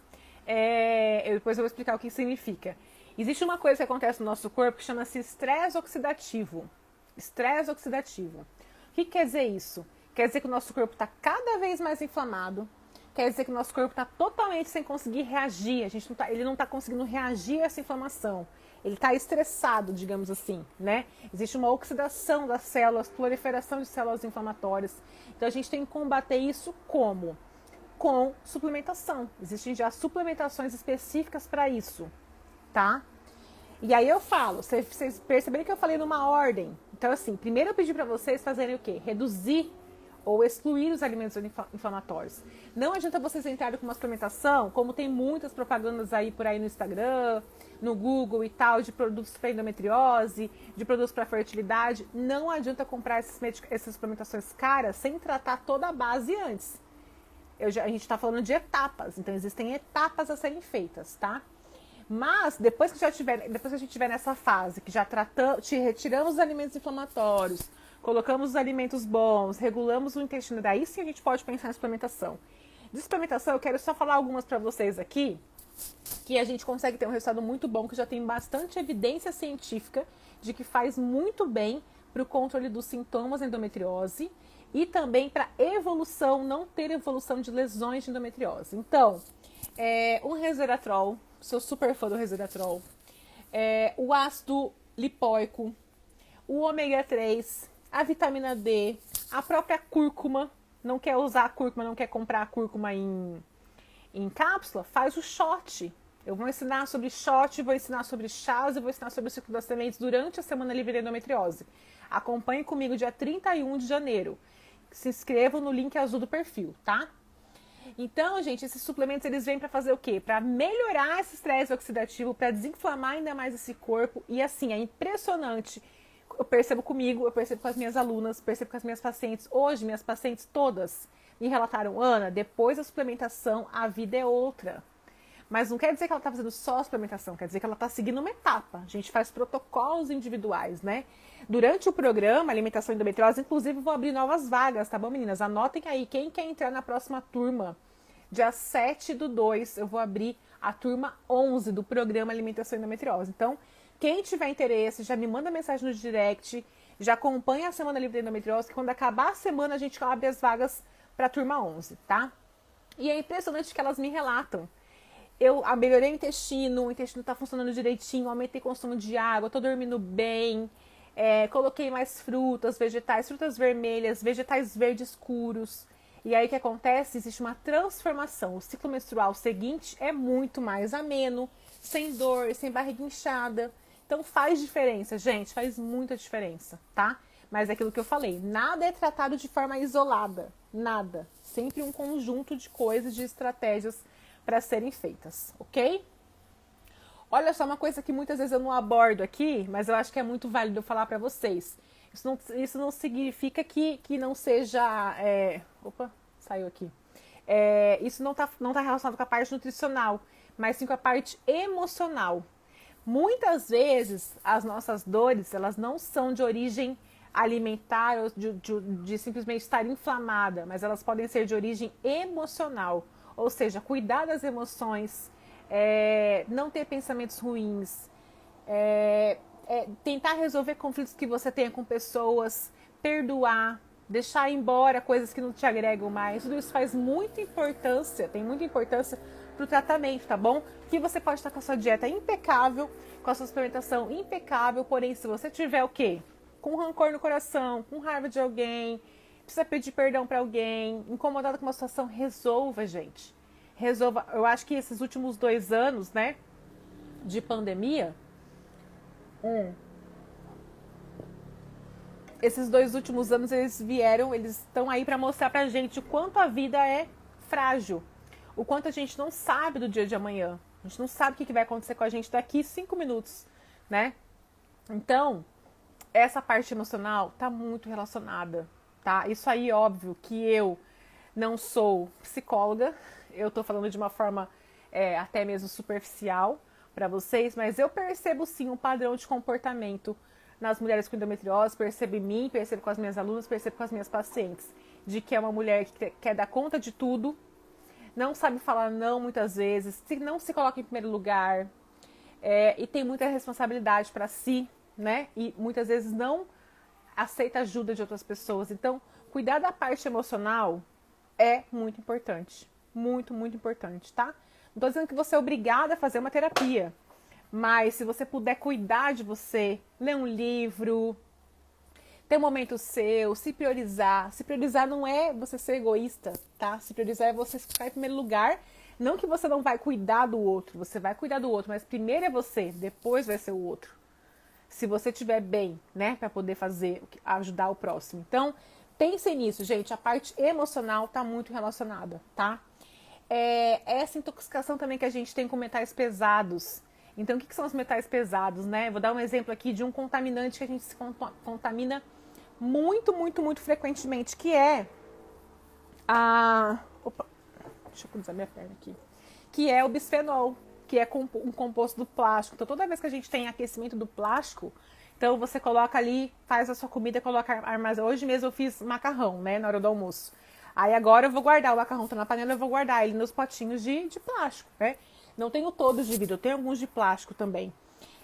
Speaker 1: Depois eu vou explicar o que significa. Existe uma coisa que acontece no nosso corpo que chama-se estresse oxidativo. Estresse oxidativo. O que quer dizer isso? Quer dizer que o nosso corpo está cada vez mais inflamado. Quer dizer que o nosso corpo está totalmente sem conseguir reagir. Ele não está conseguindo reagir a essa inflamação. Ele está estressado, digamos assim, né? Existe uma oxidação das células, proliferação de células inflamatórias. Então a gente tem que combater isso como? Com suplementação. Existem já suplementações específicas para isso, tá? E aí eu falo, vocês perceberam que eu falei numa ordem. Então assim, primeiro eu pedi para vocês fazerem o quê? Reduzir ou excluir os alimentos inflamatórios. Não adianta vocês entrarem com uma suplementação, como tem muitas propagandas aí por aí no Instagram, no Google e tal, de produtos para endometriose, de produtos para fertilidade. Não adianta comprar essas suplementações caras sem tratar toda a base antes. A gente está falando de etapas, então existem etapas a serem feitas, tá? Mas depois que a gente estiver nessa fase, que já retiramos os alimentos inflamatórios, colocamos os alimentos bons, regulamos o intestino, daí sim a gente pode pensar em suplementação. De suplementação, eu quero só falar algumas para vocês aqui, que a gente consegue ter um resultado muito bom, que já tem bastante evidência científica de que faz muito bem para o controle dos sintomas da endometriose e também para evolução, não ter evolução de lesões de endometriose. Então, o resveratrol, sou super fã do resveratrol, o ácido lipoico, o ômega 3, a vitamina D, a própria cúrcuma. Não quer usar a cúrcuma, não quer comprar a cúrcuma em cápsula? Faz o shot. Eu vou ensinar sobre shot, vou ensinar sobre chás e vou ensinar sobre o ciclo das sementes durante a Semana Livre de Endometriose. Acompanhe comigo dia 31 de janeiro. Se inscrevam no link azul do perfil, tá? Então, gente, esses suplementos eles vêm para fazer o quê? Para melhorar esse estresse oxidativo, para desinflamar ainda mais esse corpo. E assim, é impressionante. Eu percebo comigo, eu percebo com as minhas alunas, percebo com as minhas pacientes. Hoje, minhas pacientes todas me relataram, Ana, depois da suplementação, a vida é outra. Mas não quer dizer que ela está fazendo só suplementação, quer dizer que ela está seguindo uma etapa. A gente faz protocolos individuais, né? Durante o programa Alimentação e Endometriose, inclusive, vou abrir novas vagas, tá bom, meninas? Anotem aí, quem quer entrar na próxima turma, dia 7/2, eu vou abrir a turma 11 do programa Alimentação e Endometriose. Então, quem tiver interesse, já me manda mensagem no direct, já acompanha a Semana Livre de Endometriose, que quando acabar a semana a gente abre as vagas para a turma 11, tá? E é impressionante que elas me relatam. Eu melhorei o intestino está funcionando direitinho, aumentei o consumo de água, estou dormindo bem, coloquei mais frutas, vegetais, frutas vermelhas, vegetais verdes escuros. E aí o que acontece? Existe uma transformação. O ciclo menstrual seguinte é muito mais ameno, sem dor, sem barriga inchada. Então faz diferença, gente, faz muita diferença, tá? Mas é aquilo que eu falei, nada é tratado de forma isolada, nada. Sempre um conjunto de coisas, de estratégias para serem feitas, ok? Olha só uma coisa que muitas vezes eu não abordo aqui, mas eu acho que é muito válido eu falar para vocês. Isso não significa que não seja... Opa, saiu aqui. Isso não tá relacionado com a parte nutricional, mas sim com a parte emocional. Muitas vezes as nossas dores, elas não são de origem alimentar ou de simplesmente estar inflamada, mas elas podem ser de origem emocional, ou seja, cuidar das emoções, não ter pensamentos ruins, tentar resolver conflitos que você tenha com pessoas, perdoar, deixar embora coisas que não te agregam mais. Tudo isso faz muita importância, tem muita importância para o tratamento, tá bom? Que você pode estar com a sua dieta impecável, com a sua suplementação impecável, porém se você tiver o quê? Com rancor no coração, com raiva de alguém, precisa pedir perdão para alguém, incomodado com uma situação, resolva, gente. Resolva. Eu acho que esses últimos 2 anos, né, de pandemia, esses 2 últimos anos eles estão aí para mostrar pra gente o quanto a vida é frágil, o quanto a gente não sabe do dia de amanhã, a gente não sabe o que vai acontecer com a gente daqui 5 minutos, né? Então, essa parte emocional tá muito relacionada, tá? Isso aí, óbvio, que eu não sou psicóloga, eu tô falando de uma forma até mesmo superficial para vocês, mas eu percebo sim um padrão de comportamento nas mulheres com endometriose, percebo em mim, percebo com as minhas alunas, percebo com as minhas pacientes, de que é uma mulher que quer dar conta de tudo, não sabe falar não muitas vezes, não se coloca em primeiro lugar, e tem muita responsabilidade para si, né? E muitas vezes não aceita ajuda de outras pessoas. Então, cuidar da parte emocional é muito importante. Muito, muito importante, tá? Não tô dizendo que você é obrigada a fazer uma terapia, mas se você puder cuidar de você, ler um livro, ter um momento seu, se priorizar. Se priorizar não é você ser egoísta, tá? Se priorizar é você ficar em primeiro lugar. Não que você não vai cuidar do outro, você vai cuidar do outro, mas primeiro é você, depois vai ser o outro. Se você estiver bem, né, para poder ajudar o próximo. Então, pensem nisso, gente. A parte emocional tá muito relacionada, tá? Essa intoxicação também que a gente tem com metais pesados. Então, o que são os metais pesados, né? Vou dar um exemplo aqui de um contaminante que a gente se contamina muito, muito, muito frequentemente, que é Opa, deixa eu cruzar minha perna aqui. Que é o bisfenol, que é um composto do plástico. Então, toda vez que a gente tem aquecimento do plástico, então você coloca ali, faz a sua comida, coloca armazém. Hoje mesmo eu fiz macarrão, né, na hora do almoço. Aí agora eu vou guardar, o macarrão tá na panela, eu vou guardar ele nos potinhos de plástico, né? Não tenho todos de vidro, eu tenho alguns de plástico também.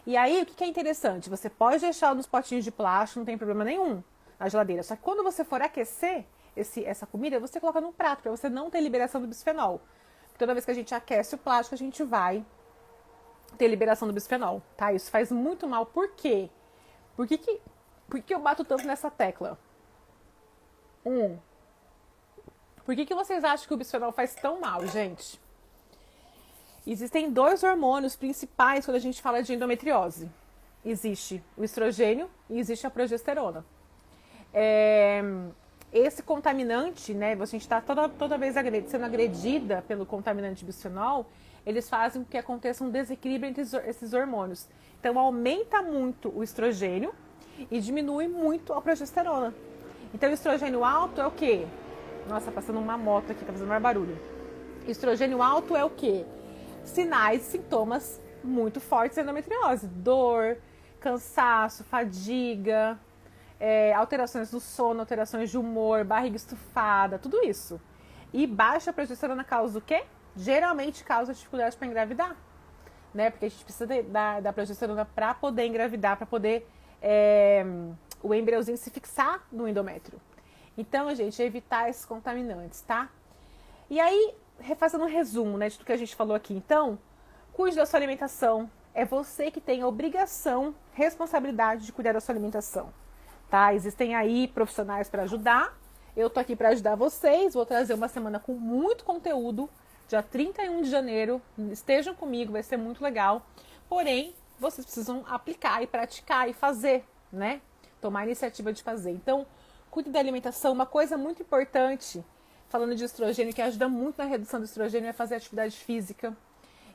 Speaker 1: E aí, o que é interessante? Você pode deixar nos potinhos de plástico, não tem problema nenhum, na geladeira. Só que quando você for aquecer essa comida, você coloca num prato, para você não ter liberação do bisfenol. Toda vez que a gente aquece o plástico, a gente vai ter liberação do bisfenol, tá? Isso faz muito mal. Por quê? Por que eu bato tanto nessa tecla? Por que vocês acham que o bisfenol faz tão mal, gente? Existem 2 hormônios principais quando a gente fala de endometriose. Existe o estrogênio e existe a progesterona. Esse contaminante, né, você está toda vez sendo agredida pelo contaminante bisfenol, eles fazem com que aconteça um desequilíbrio entre esses hormônios. Então, aumenta muito o estrogênio e diminui muito a progesterona. Então, o estrogênio alto é o quê? Nossa, passando uma moto aqui, tá fazendo mais barulho. Estrogênio alto é o quê? Sinais e sintomas muito fortes da endometriose. Dor, cansaço, fadiga, alterações do sono, alterações de humor, barriga estufada, tudo isso. E baixa progesterona causa o quê? Geralmente causa dificuldade para engravidar, né? Porque a gente precisa da progesterona para poder engravidar, para poder o embriãozinho se fixar no endométrio. Então, gente, evitar esses contaminantes, tá? E aí, fazendo um resumo, né, de tudo que a gente falou aqui. Então, cuide da sua alimentação. É você que tem a obrigação, responsabilidade de cuidar da sua alimentação, tá? Existem aí profissionais para ajudar. Eu tô aqui para ajudar vocês. Vou trazer uma semana com muito conteúdo. Dia 31 de janeiro. Estejam comigo, vai ser muito legal. Porém, vocês precisam aplicar e praticar e fazer, né? Tomar a iniciativa de fazer. Então, cuide da alimentação. Uma coisa muito importante, falando de estrogênio, que ajuda muito na redução do estrogênio, é fazer atividade física.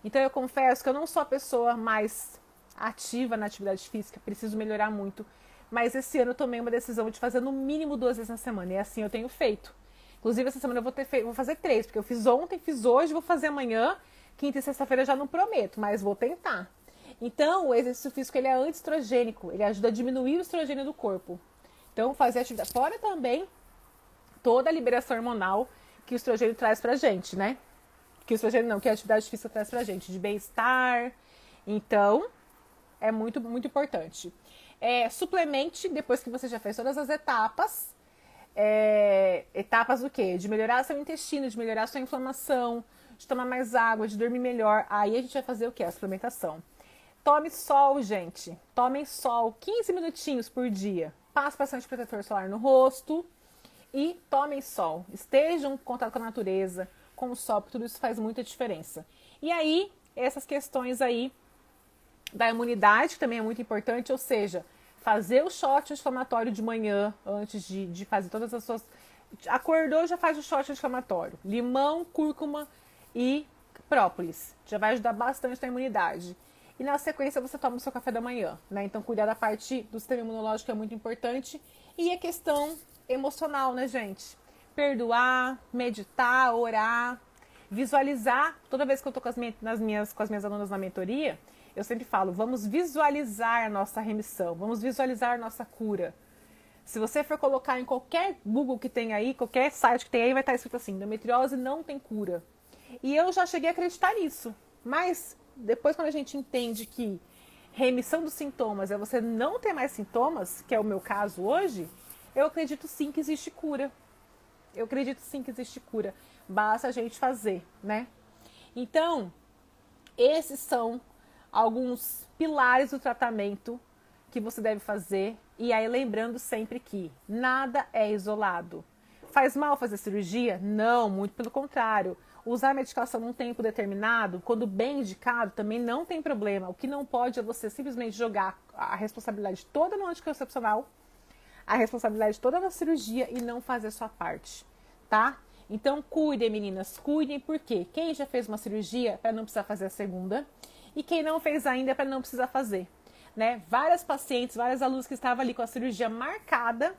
Speaker 1: Então, eu confesso que eu não sou a pessoa mais ativa na atividade física, preciso melhorar muito. Mas esse ano eu tomei uma decisão de fazer no mínimo 2 vezes na semana. E assim eu tenho feito. Inclusive, essa semana eu vou fazer 3, porque eu fiz ontem, fiz hoje, vou fazer amanhã. Quinta e sexta-feira eu já não prometo, mas vou tentar. Então, o exercício físico ele é antiestrogênico, ele ajuda a diminuir o estrogênio do corpo. Então, fazer atividade. Fora também toda a liberação hormonal que o estrogênio traz pra gente, né? Que o estrogênio não, que a atividade física traz pra gente, de bem-estar. Então, é muito, muito importante. Suplemente, depois que você já fez todas as etapas. Etapas do quê? De melhorar seu intestino, de melhorar sua inflamação, de tomar mais água, de dormir melhor. Aí a gente vai fazer o quê? A suplementação. Tome sol, gente. Tomem sol 15 minutinhos por dia. Passe bastante protetor solar no rosto e tomem sol. Estejam em contato com a natureza, com o sol, porque tudo isso faz muita diferença. E aí, essas questões aí da imunidade, que também é muito importante, ou seja, fazer o shot anti-inflamatório de manhã, antes de fazer todas as suas... Acordou, já faz o shot anti-inflamatório. Limão, cúrcuma e própolis. Já vai ajudar bastante na imunidade. E na sequência você toma o seu café da manhã, né? Então cuidar da parte do sistema imunológico é muito importante. E a questão emocional, né, gente? Perdoar, meditar, orar, visualizar. Toda vez que eu tô com as minhas alunas na mentoria, eu sempre falo, vamos visualizar a nossa remissão, vamos visualizar a nossa cura. Se você for colocar em qualquer Google que tem aí, qualquer site que tem aí, vai estar escrito assim, endometriose não tem cura. E eu já cheguei a acreditar nisso. Mas depois quando a gente entende que remissão dos sintomas é você não ter mais sintomas, que é o meu caso hoje, eu acredito sim que existe cura. Eu acredito sim que existe cura. Basta a gente fazer, né? Então, esses são alguns pilares do tratamento que você deve fazer. E aí lembrando sempre que nada é isolado. Faz mal fazer cirurgia? Não, muito pelo contrário. Usar medicação num tempo determinado, quando bem indicado, também não tem problema. O que não pode é você simplesmente jogar a responsabilidade toda no anticoncepcional, a responsabilidade toda na cirurgia e não fazer a sua parte, tá? Então cuidem, meninas, cuidem, porque quem já fez uma cirurgia para não precisar fazer a segunda e quem não fez ainda para não precisar fazer, né? Várias pacientes, várias alunas que estavam ali com a cirurgia marcada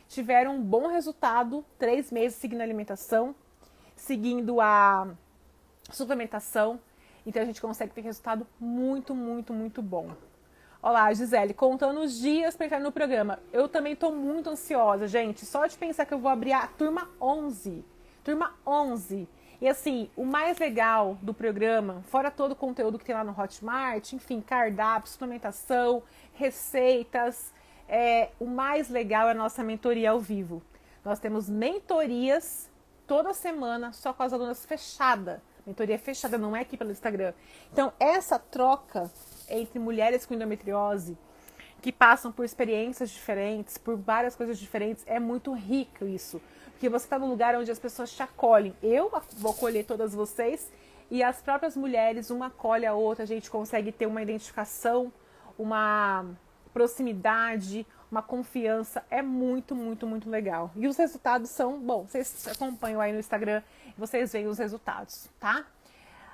Speaker 1: tiveram um bom resultado, 3 meses seguindo a alimentação, seguindo a suplementação. Então a gente consegue ter resultado muito, muito, muito bom. Olá, Gisele, contando os dias para entrar no programa. Eu também estou muito ansiosa, gente. Só de pensar que eu vou abrir a turma 11. Turma 11. E assim, o mais legal do programa, fora todo o conteúdo que tem lá no Hotmart, enfim, cardápio, suplementação, receitas, o mais legal é a nossa mentoria ao vivo. Nós temos mentorias toda semana, só com as alunas fechada. Mentoria fechada, não é aqui pelo Instagram. Então, essa troca entre mulheres com endometriose, que passam por experiências diferentes, por várias coisas diferentes, é muito rico isso. Porque você está num lugar onde as pessoas te acolhem. Eu vou acolher todas vocês e as próprias mulheres, uma acolhe a outra, a gente consegue ter uma identificação, uma proximidade, uma confiança. É muito, muito, muito legal. E os resultados são, bom, vocês acompanham aí no Instagram, vocês veem os resultados, tá?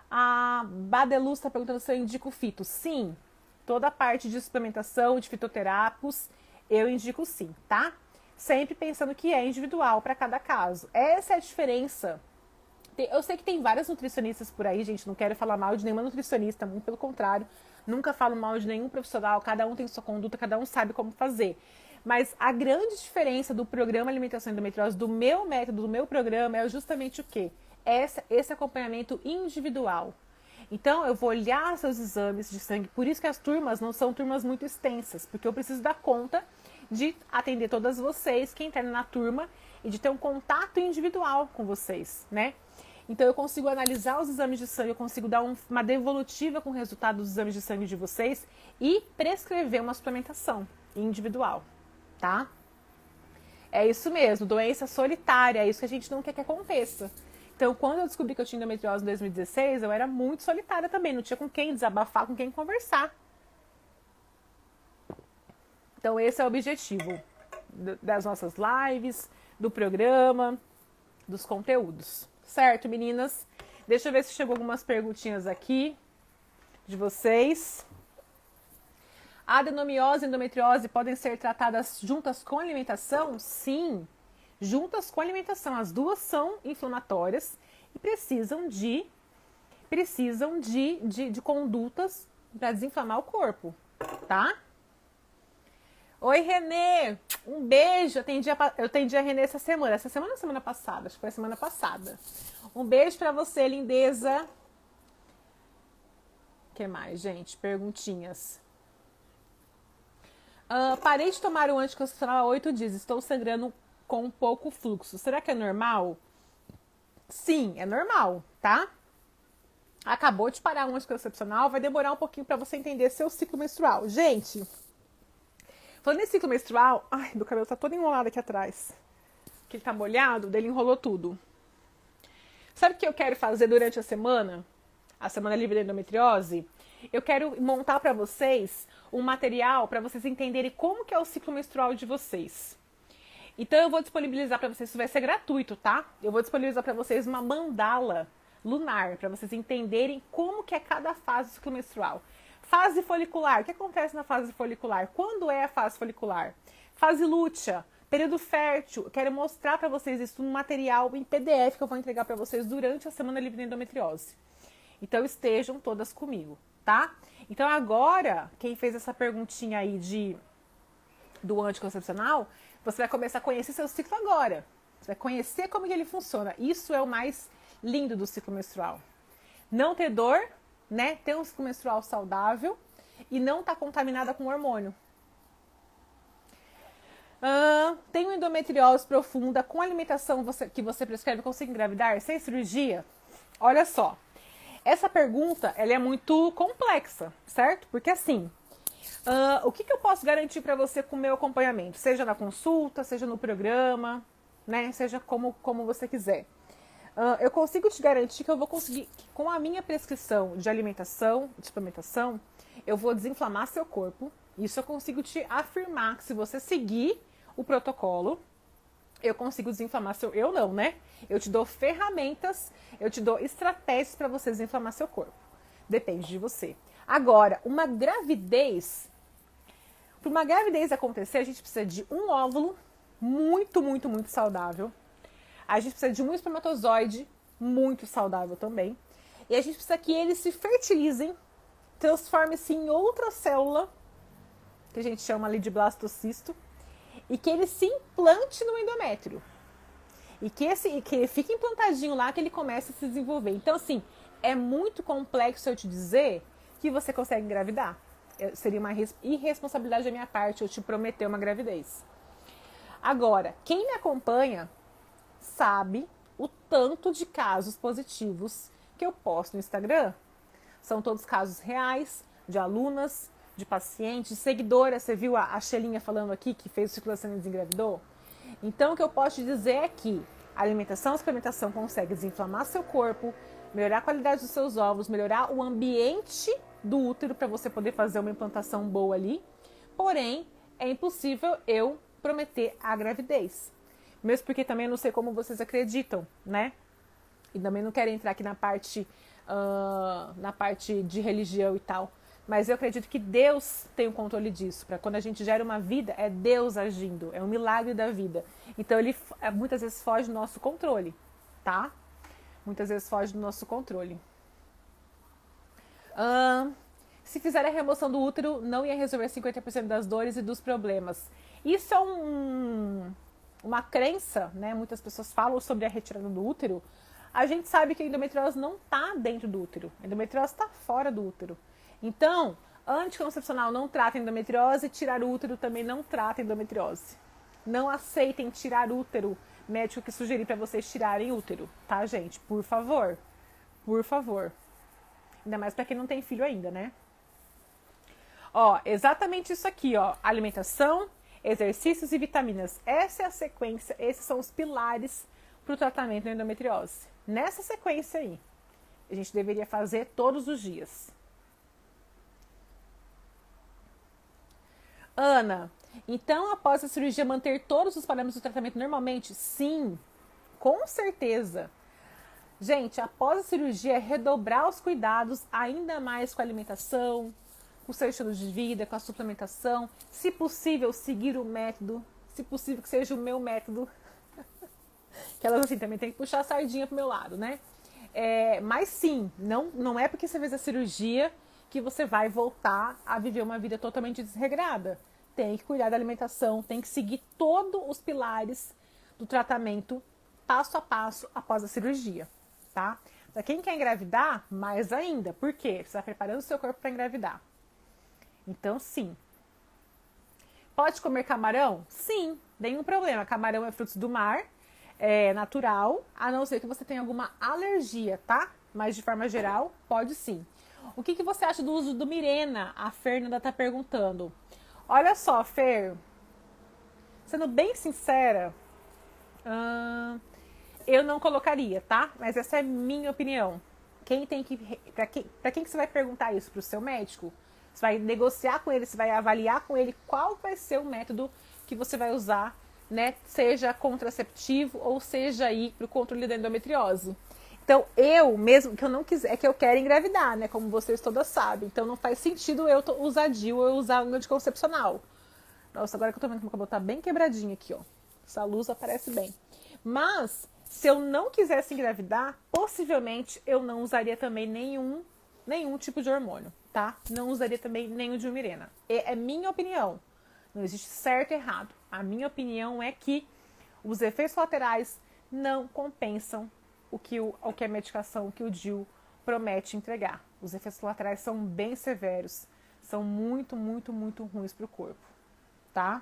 Speaker 1: A Badelu está perguntando se eu indico fito. Sim, toda a parte de suplementação, de fitoterápicos, eu indico sim, tá? Sempre pensando que é individual para cada caso. Essa é a diferença. Eu sei que tem várias nutricionistas por aí, gente, não quero falar mal de nenhuma nutricionista, muito pelo contrário, nunca falo mal de nenhum profissional, cada um tem sua conduta, cada um sabe como fazer. Mas a grande diferença do programa Alimentação e Endometriose, do meu método, do meu programa, é justamente o quê? Esse acompanhamento individual. Então, eu vou olhar seus exames de sangue, por isso que as turmas não são turmas muito extensas, porque eu preciso dar conta de atender todas vocês que entrarem na turma e de ter um contato individual com vocês, né? Então, eu consigo analisar os exames de sangue, eu consigo dar uma devolutiva com o resultado dos exames de sangue de vocês e prescrever uma suplementação individual, tá? É isso mesmo, doença solitária, é isso que a gente não quer que aconteça. Então, quando eu descobri que eu tinha endometriose em 2016, eu era muito solitária também, não tinha com quem desabafar, com quem conversar. Então, esse é o objetivo das nossas lives, do programa, dos conteúdos. Certo, meninas? Deixa eu ver se chegou algumas perguntinhas aqui de vocês. A adenomiose e endometriose podem ser tratadas juntas com alimentação? Sim, juntas com alimentação. As duas são inflamatórias e precisam de condutas para desinflamar o corpo, tá? Oi, Renê! Um beijo! Eu atendi a Renê essa semana. Essa semana ou semana passada? Acho que foi a semana passada. Um beijo pra você, lindeza. O que mais, gente? Perguntinhas. Parei de tomar o anticoncepcional há 8 dias. Estou sangrando com pouco fluxo. Será que é normal? Sim, é normal, tá? Acabou de parar o anticoncepcional, vai demorar um pouquinho pra você entender seu ciclo menstrual. Gente, falando em ciclo menstrual, ai, meu cabelo tá todo enrolado aqui atrás. Que ele tá molhado, dele enrolou tudo. Sabe o que eu quero fazer durante a semana livre da endometriose? Eu quero montar pra vocês um material pra vocês entenderem como que é o ciclo menstrual de vocês. Então eu vou disponibilizar pra vocês, isso vai ser gratuito, tá? Eu vou disponibilizar pra vocês uma mandala lunar, pra vocês entenderem como que é cada fase do ciclo menstrual. Fase folicular, o que acontece na fase folicular? Quando é a fase folicular? Fase lútea, período fértil. Eu quero mostrar pra vocês isso no material em PDF que eu vou entregar pra vocês durante a semana livre da endometriose. Então estejam todas comigo, tá? Então agora, quem fez essa perguntinha aí do anticoncepcional, você vai começar a conhecer seu ciclo agora. Você vai conhecer como que ele funciona. Isso é o mais lindo do ciclo menstrual. Não ter dor, né? Ter um ciclo menstrual saudável e não estar contaminada com hormônio. Tenho endometriose profunda, com alimentação que você prescreve, consigo engravidar sem cirurgia? Olha só, essa pergunta ela é muito complexa, certo? Porque assim, o que eu posso garantir para você com o meu acompanhamento? Seja na consulta, seja no programa, né? Seja como você quiser. Eu consigo te garantir que eu vou conseguir, que com a minha prescrição de alimentação, de suplementação, eu vou desinflamar seu corpo. Isso eu consigo te afirmar que se você seguir o protocolo, eu consigo desinflamar seu... Eu não, né? Eu te dou ferramentas, eu te dou estratégias para você desinflamar seu corpo. Depende de você. Agora, uma gravidez... Para uma gravidez acontecer, a gente precisa de um óvulo muito, muito, muito saudável. A gente precisa de um espermatozoide muito saudável também. E a gente precisa que eles se fertilizem, transformem-se em outra célula, que a gente chama ali de blastocisto, e que ele se implante no endométrio. E que ele fique implantadinho lá, que ele comece a se desenvolver. Então, assim, é muito complexo eu te dizer que você consegue engravidar. Seria uma irresponsabilidade da minha parte eu te prometer uma gravidez. Agora, quem me acompanha sabe o tanto de casos positivos que eu posto no Instagram. São todos casos reais, de alunas, de pacientes, de seguidoras. Você viu a Xelinha falando aqui que fez circulação e desengravidou? Então, o que eu posso te dizer é que a alimentação e suplementação consegue desinflamar seu corpo, melhorar a qualidade dos seus ovos, melhorar o ambiente do útero para você poder fazer uma implantação boa ali. Porém, é impossível eu prometer a gravidez. Mesmo porque também eu não sei como vocês acreditam, né? E também não quero entrar aqui na parte de religião e tal. Mas eu acredito que Deus tem o controle disso. Para quando a gente gera uma vida, é Deus agindo. É um milagre da vida. Então ele muitas vezes foge do nosso controle, tá? Muitas vezes foge do nosso controle. Se fizer a remoção do útero, não ia resolver 50% das dores e dos problemas. Isso é uma crença, né? Muitas pessoas falam sobre a retirada do útero. A gente sabe que a endometriose não está dentro do útero. A endometriose está fora do útero. Então, anticoncepcional não trata endometriose, tirar o útero também não trata endometriose. Não aceitem tirar útero, médico que sugerir para vocês tirarem útero, tá, gente? Por favor. Por favor. Ainda mais para quem não tem filho ainda, né? Ó, exatamente isso aqui, ó. Alimentação, exercícios e vitaminas. Essa é a sequência, esses são os pilares para o tratamento da endometriose. Nessa sequência aí, a gente deveria fazer todos os dias. Ana, então após a cirurgia manter todos os parâmetros do tratamento normalmente? Sim, com certeza. Gente, após a cirurgia, redobrar os cuidados ainda mais com a alimentação, com o seu estilo de vida, com a suplementação. Se possível, seguir o método. Se possível, que seja o meu método. Que elas assim também tem que puxar a sardinha pro meu lado, né? Mas sim, não é porque você fez a cirurgia que você vai voltar a viver uma vida totalmente desregrada. Tem que cuidar da alimentação, tem que seguir todos os pilares do tratamento passo a passo após a cirurgia, tá? Para quem quer engravidar, mais ainda. Por quê? Você está preparando o seu corpo para engravidar. Então, sim. Pode comer camarão? Sim, nenhum problema. Camarão é fruto do mar, é natural, a não ser que você tenha alguma alergia, tá? Mas de forma geral, pode sim. O que você acha do uso do Mirena? A Fernanda tá perguntando. Olha só, Fer, sendo bem sincera, eu não colocaria, tá? Mas essa é minha opinião. Para quem que você vai perguntar isso? Para o seu médico? Você vai negociar com ele, você vai avaliar com ele qual vai ser o método que você vai usar, né? Seja contraceptivo ou seja aí para o controle da endometriose. Então, eu mesmo que eu não quiser, é que eu quero engravidar, né? Como vocês todas sabem. Então, não faz sentido eu usar DIU ou eu usar um anticoncepcional. Nossa, agora que eu tô vendo que meu cabelo tá bem quebradinho aqui, ó. Essa luz aparece bem. Mas, se eu não quisesse engravidar, possivelmente eu não usaria também nenhum tipo de hormônio, tá? Não usaria também nenhum de Mirena. É minha opinião. Não existe certo e errado. A minha opinião é que os efeitos laterais não compensam o que a medicação, que o DIU promete entregar. Os efeitos laterais são bem severos, são muito, muito, muito ruins para o corpo, tá?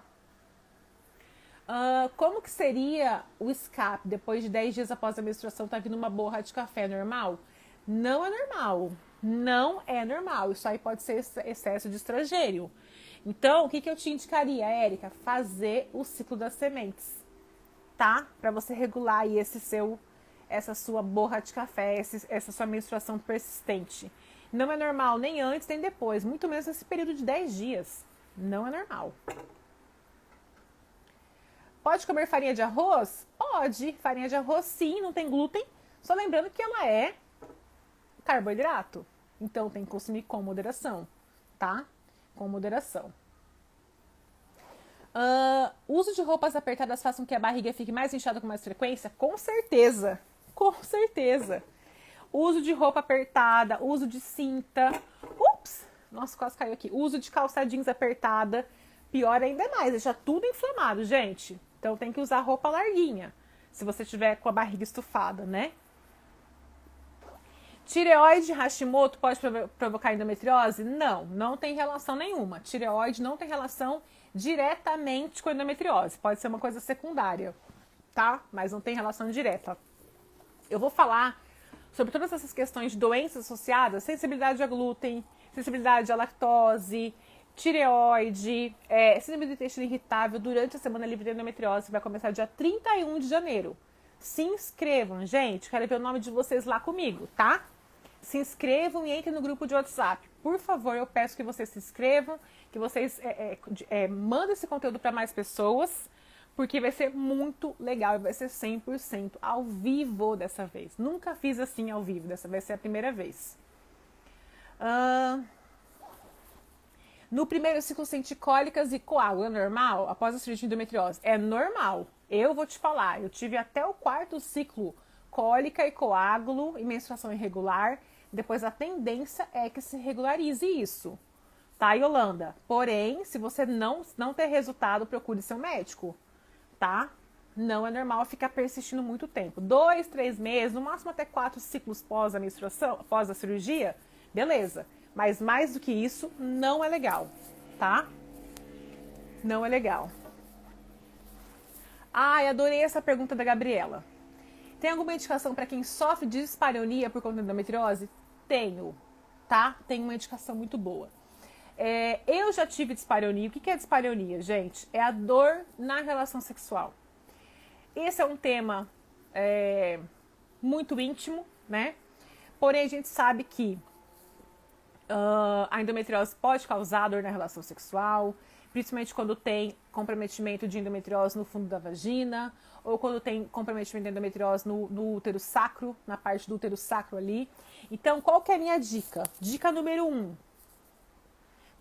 Speaker 1: Como que seria o escape depois de 10 dias após a menstruação? Tá vindo uma borra de café normal? Não é normal. Não é normal. Isso aí pode ser excesso de estrogênio. Então, o que eu te indicaria, Érica? Fazer o ciclo das sementes, tá? Para você regular aí essa sua borra de café, essa sua menstruação persistente. Não é normal nem antes nem depois, muito menos nesse período de 10 dias. Não é normal. Pode comer farinha de arroz? Pode. Farinha de arroz, sim, não tem glúten. Só lembrando que ela é carboidrato. Então, tem que consumir com moderação, tá? Com moderação. Uso de roupas apertadas faz com que a barriga fique mais inchada com mais frequência? Com certeza. Com certeza. Uso de roupa apertada, uso de cinta. Ups! Nossa, quase caiu aqui. Uso de calça jeans apertada. Pior ainda mais, deixa tudo inflamado, gente. Então tem que usar roupa larguinha, se você tiver com a barriga estufada, né? Tireoide Hashimoto pode provocar endometriose? Não, não tem relação nenhuma. Tireoide não tem relação diretamente com endometriose. Pode ser uma coisa secundária, tá? Mas não tem relação direta. Eu vou falar sobre todas essas questões de doenças associadas, sensibilidade a glúten, sensibilidade à lactose, tireoide, síndrome do intestino irritável durante a semana livre de endometriose, que vai começar dia 31 de janeiro. Se inscrevam, gente, quero ver o nome de vocês lá comigo, tá? Se inscrevam e entrem no grupo de WhatsApp. Por favor, eu peço que vocês se inscrevam, que vocês mandem esse conteúdo para mais pessoas, porque vai ser muito legal e vai ser 100% ao vivo dessa vez. Nunca fiz assim ao vivo, dessa vai ser a primeira vez. No primeiro ciclo, sentir cólicas e coágulo é normal? Após a cirurgia de endometriose? É normal. Eu vou te falar, eu tive até o 4º ciclo cólica e coágulo e menstruação irregular. Depois a tendência é que se regularize isso, tá, Yolanda? Porém, se você não ter resultado, procure seu médico, tá? Não é normal ficar persistindo muito tempo. 2, 3 meses, no máximo até 4 ciclos pós a menstruação, após a cirurgia, beleza. Mas mais do que isso, não é legal, tá? Não é legal. Ai, adorei essa pergunta da Gabriela. Tem alguma indicação para quem sofre de dispareunia por conta da endometriose? Tenho, tá? Tem uma indicação muito boa. Eu já tive dispareunia. O que é dispareunia, gente? É a dor na relação sexual. Esse é um tema muito íntimo, né? Porém, a gente sabe que a endometriose pode causar dor na relação sexual, principalmente quando tem comprometimento de endometriose no fundo da vagina, ou quando tem comprometimento de endometriose no útero sacro, na parte do útero sacro ali. Então, qual que é a minha dica? Dica número 1.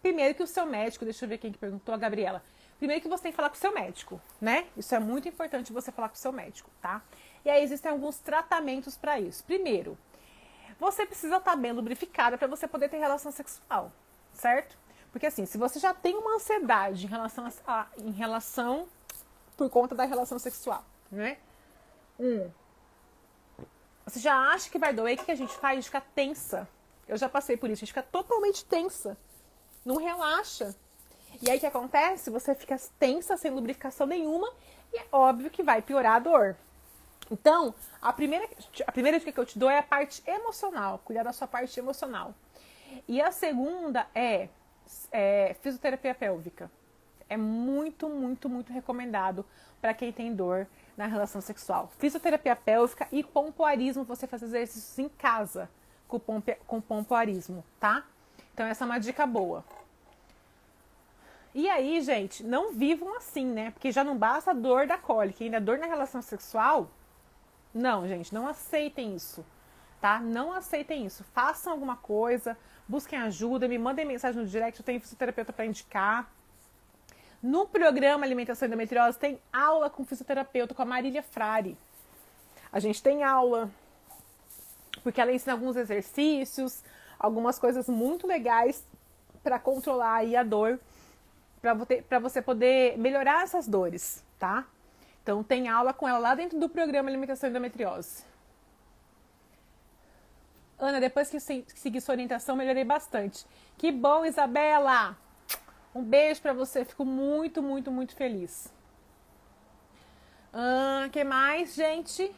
Speaker 1: Primeiro que o seu médico, deixa eu ver quem que perguntou, a Gabriela. Primeiro que você tem que falar com o seu médico, né? Isso é muito importante você falar com o seu médico, tá? E aí existem alguns tratamentos para isso. Primeiro, você precisa estar bem lubrificada para você poder ter relação sexual, certo? Porque assim, se você já tem uma ansiedade em relação por conta da relação sexual, né? Você já acha que vai doer, o que a gente faz? A gente fica tensa. Eu já passei por isso, a gente fica totalmente tensa. Não relaxa. E aí o que acontece? Você fica tensa, sem lubrificação nenhuma, e é óbvio que vai piorar a dor. Então, a primeira dica que eu te dou é a parte emocional, cuidar da sua parte emocional. E a segunda é fisioterapia pélvica. É muito, muito, muito recomendado para quem tem dor na relação sexual. Fisioterapia pélvica e pompoarismo, você faz exercícios em casa com pompoarismo, tá? Então essa é uma dica boa. E aí, gente, não vivam assim, né? Porque já não basta a dor da cólica, ainda dor na relação sexual. Não, gente, não aceitem isso, tá? Não aceitem isso. Façam alguma coisa, busquem ajuda, me mandem mensagem no direct, eu tenho fisioterapeuta para indicar. No programa Alimentação e Endometriose tem aula com fisioterapeuta, com a Marília Frari. A gente tem aula, porque ela ensina alguns exercícios, algumas coisas muito legais para controlar aí a dor, para você poder melhorar essas dores, tá? Então tem aula com ela lá dentro do programa Alimentação e Endometriose. Ana, depois que segui sua orientação, melhorei bastante. Que bom, Isabela! Um beijo pra você, fico muito, muito, muito feliz. Que mais, gente?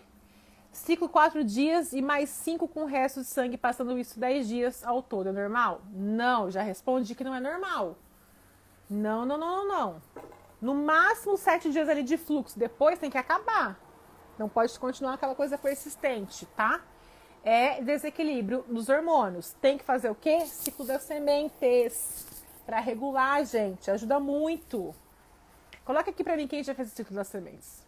Speaker 1: Ciclo 4 dias e mais 5 com o resto de sangue, passando isso 10 dias ao todo. É normal? Não, já respondi que não é normal. Não, não, não, não, não. No máximo 7 dias ali de fluxo, depois tem que acabar. Não pode continuar aquela coisa persistente, tá? É desequilíbrio dos hormônios. Tem que fazer o quê? Ciclo das sementes. Pra regular, gente. Ajuda muito. Coloca aqui pra mim quem já fez o ciclo das sementes.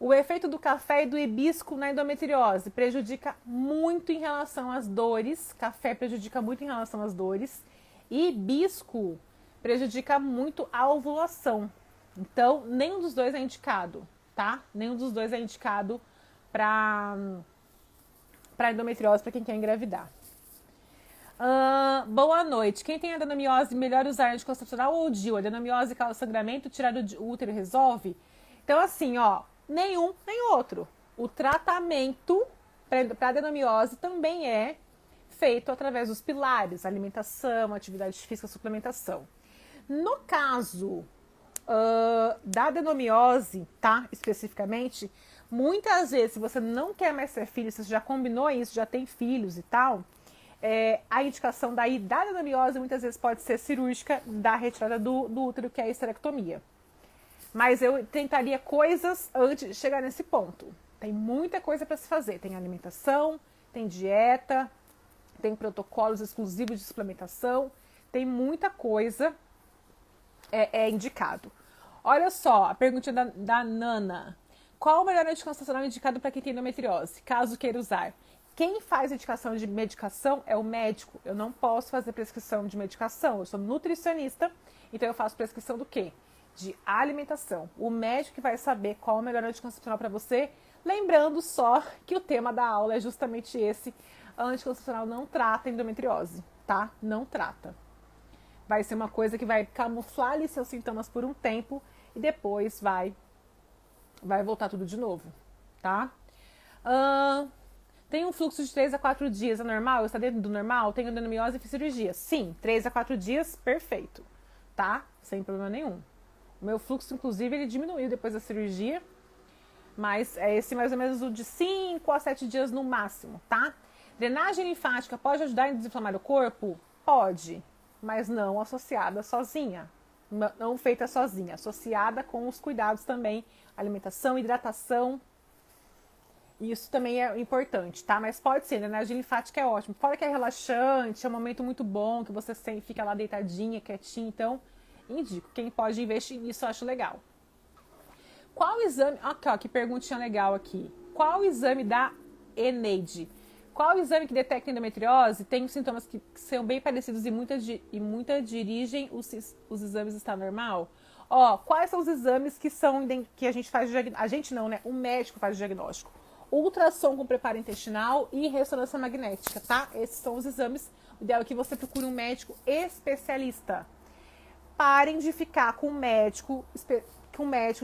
Speaker 1: O efeito do café e do hibisco na endometriose prejudica muito em relação às dores. Café prejudica muito em relação às dores. E hibisco prejudica muito a ovulação. Então, nenhum dos dois é indicado, tá? Nenhum dos dois é indicado para endometriose, para quem quer engravidar. Boa noite. Quem tem adenomiose, melhor usar anticoncepcional ou DIU? Adenomiose causa sangramento, tirar o útero resolve? Então, assim, ó, nenhum nem outro. O tratamento para adenomiose também é feito através dos pilares, alimentação, atividade física, suplementação. No caso da adenomiose, tá? Especificamente, muitas vezes, se você não quer mais ter filhos, você já combinou isso, já tem filhos e tal, a indicação da adenomiose muitas vezes pode ser cirúrgica da retirada do útero, que é a histerectomia. Mas eu tentaria coisas antes de chegar nesse ponto. Tem muita coisa para se fazer. Tem alimentação, tem dieta, tem protocolos exclusivos de suplementação, tem muita coisa indicado. Olha só, a perguntinha da Nana. Qual o melhor anticoncepcional indicado para quem tem endometriose, caso queira usar? Quem faz a indicação de medicação é o médico. Eu não posso fazer prescrição de medicação. Eu sou nutricionista, então eu faço prescrição do quê? De alimentação. O médico que vai saber qual o melhor anticoncepcional para você. Lembrando só que o tema da aula é justamente esse. Anticoncepcional não trata endometriose, tá? Não trata. Vai ser uma coisa que vai camuflar ali seus sintomas por um tempo e depois vai voltar tudo de novo, tá? Tem um fluxo de 3 a 4 dias, é normal? Está dentro do normal? Tem adenomiose e fiz cirurgia? Sim, 3 a 4 dias, perfeito, tá? Sem problema nenhum. O meu fluxo, inclusive, ele diminuiu depois da cirurgia, mas é esse mais ou menos o de 5 a 7 dias no máximo, tá? Drenagem linfática pode ajudar a desinflamar o corpo? Pode, mas não associada sozinha. Não feita sozinha, associada com os cuidados também, alimentação, hidratação. Isso também é importante, tá? Mas pode ser, drenagem linfática é ótimo. Fora que é relaxante, é um momento muito bom, que você fica lá deitadinha, quietinha. Então, indico. Quem pode investir nisso, eu acho legal. Qual exame... ó, que perguntinha legal aqui. Qual exame da Eneide? Qual exame que detecta endometriose tem sintomas que são bem parecidos e muita dirigem os exames está normal? Ó, quais são os exames que a gente faz o diagnóstico? A gente não, né? O médico faz o diagnóstico. ultrassom com preparo intestinal e ressonância magnética, tá? Esses são os exames. O ideal é que você procure um médico especialista. Parem de ficar com um médico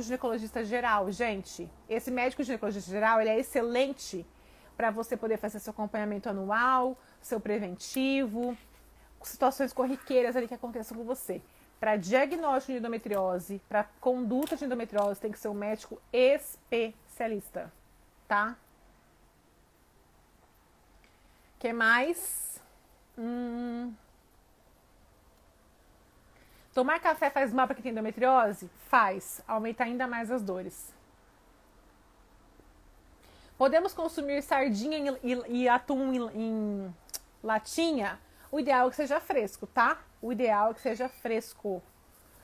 Speaker 1: ginecologista geral, gente. Esse médico ginecologista geral, ele é excelente para você poder fazer seu acompanhamento anual, seu preventivo, situações corriqueiras ali que aconteçam com você. Para diagnóstico de endometriose, para conduta de endometriose, tem que ser um médico especialista, tá? O que mais? Tomar café faz mal para quem tem endometriose? Faz. Aumenta ainda mais as dores. Podemos consumir sardinha e atum em latinha? O ideal é que seja fresco, tá? O ideal é que seja fresco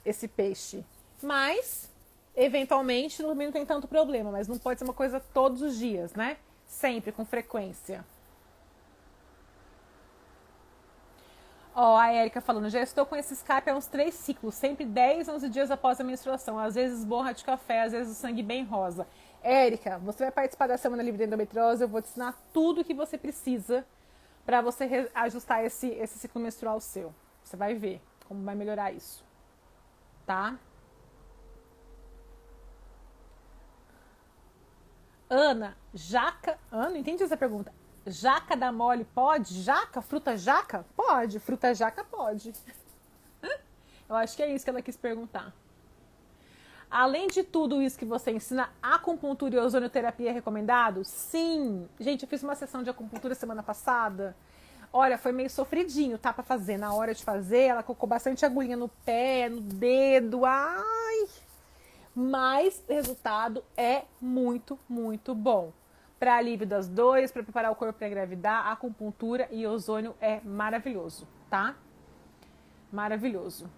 Speaker 1: esse peixe. Mas, eventualmente, também não tem tanto problema. Mas não pode ser uma coisa todos os dias, né? Sempre, com frequência. Ó, a Érica falando, já estou com esse escape há uns 3 ciclos, sempre 10, 11 dias após a menstruação. Às vezes borra de café, às vezes o sangue bem rosa. Érica, você vai participar da Semana Livre de Endometriose, eu vou te ensinar tudo o que você precisa para você ajustar esse ciclo menstrual seu. Você vai ver como vai melhorar isso, tá? Ana, jaca... Ana, entendi essa pergunta. Jaca da mole pode? Jaca? Fruta jaca? Pode. Fruta jaca pode. Eu acho que é isso que ela quis perguntar. Além de tudo isso que você ensina, acupuntura e ozonioterapia é recomendado? Sim. Gente, eu fiz uma sessão de acupuntura semana passada. Olha, foi meio sofridinho, tá? Pra fazer. Na hora de fazer, ela colocou bastante agulhinha no pé, no dedo. Ai! Mas o resultado é muito, muito bom. Para alívio das dores, para preparar o corpo para engravidar, acupuntura e ozônio é maravilhoso, tá? Maravilhoso.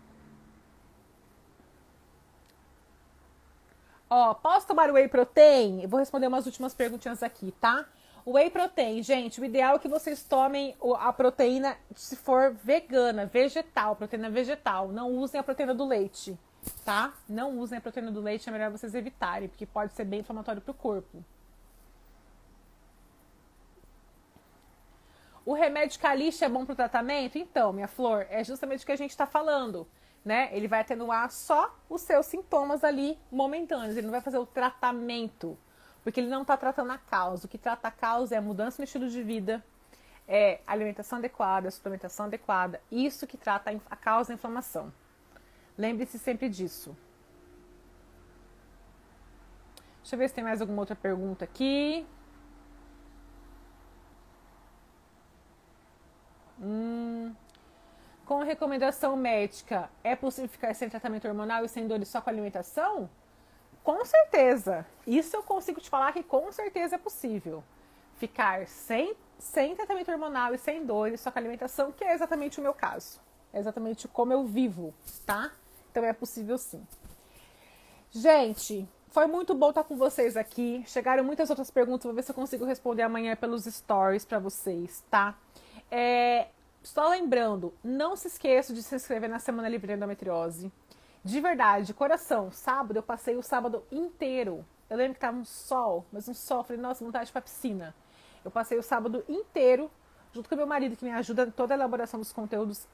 Speaker 1: Ó, posso tomar whey protein? Eu vou responder umas últimas perguntinhas aqui, tá? Whey protein, gente, o ideal é que vocês tomem a proteína se for vegana, vegetal, proteína vegetal. Não usem a proteína do leite, tá? Não usem a proteína do leite, é melhor vocês evitarem, porque pode ser bem inflamatório para o corpo. O remédio Calixte é bom para o tratamento? Então, minha flor, é justamente o que a gente está falando, né? Ele vai atenuar só os seus sintomas ali momentâneos, ele não vai fazer o tratamento, porque ele não está tratando a causa. O que trata a causa é a mudança no estilo de vida, é alimentação adequada, suplementação adequada, isso que trata a causa da inflamação. Lembre-se sempre disso. Deixa eu ver se tem mais alguma outra pergunta aqui. Com recomendação médica, é possível ficar sem tratamento hormonal e sem dores só com alimentação? Com certeza. Isso eu consigo te falar que com certeza é possível. Ficar sem tratamento hormonal e sem dores só com alimentação, que é exatamente o meu caso. É exatamente como eu vivo, tá? Então é possível sim. Gente, foi muito bom estar com vocês aqui. Chegaram muitas outras perguntas, vou ver se eu consigo responder amanhã pelos stories para vocês, tá? Só lembrando, não se esqueça de se inscrever na Semana Livre de Endometriose. De verdade, de coração, sábado eu passei o sábado inteiro. Eu lembro que tava um sol, mas um sol, falei, nossa, vontade de ir pra piscina. Eu passei o sábado inteiro, junto com meu marido, que me ajuda em toda a elaboração dos conteúdos,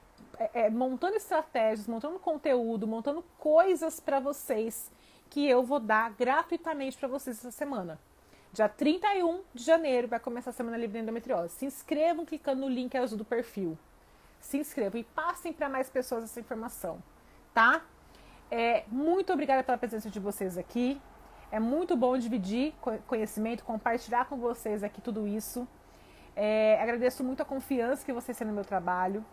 Speaker 1: montando estratégias, montando conteúdo, montando coisas para vocês, que eu vou dar gratuitamente para vocês essa semana. Dia 31 de janeiro vai começar a Semana Livre de Endometriose. Se inscrevam clicando no link azul do perfil. Se inscrevam e passem para mais pessoas essa informação, tá? Muito obrigada pela presença de vocês aqui. É muito bom dividir conhecimento, compartilhar com vocês aqui tudo isso. Agradeço muito a confiança que vocês têm no meu trabalho.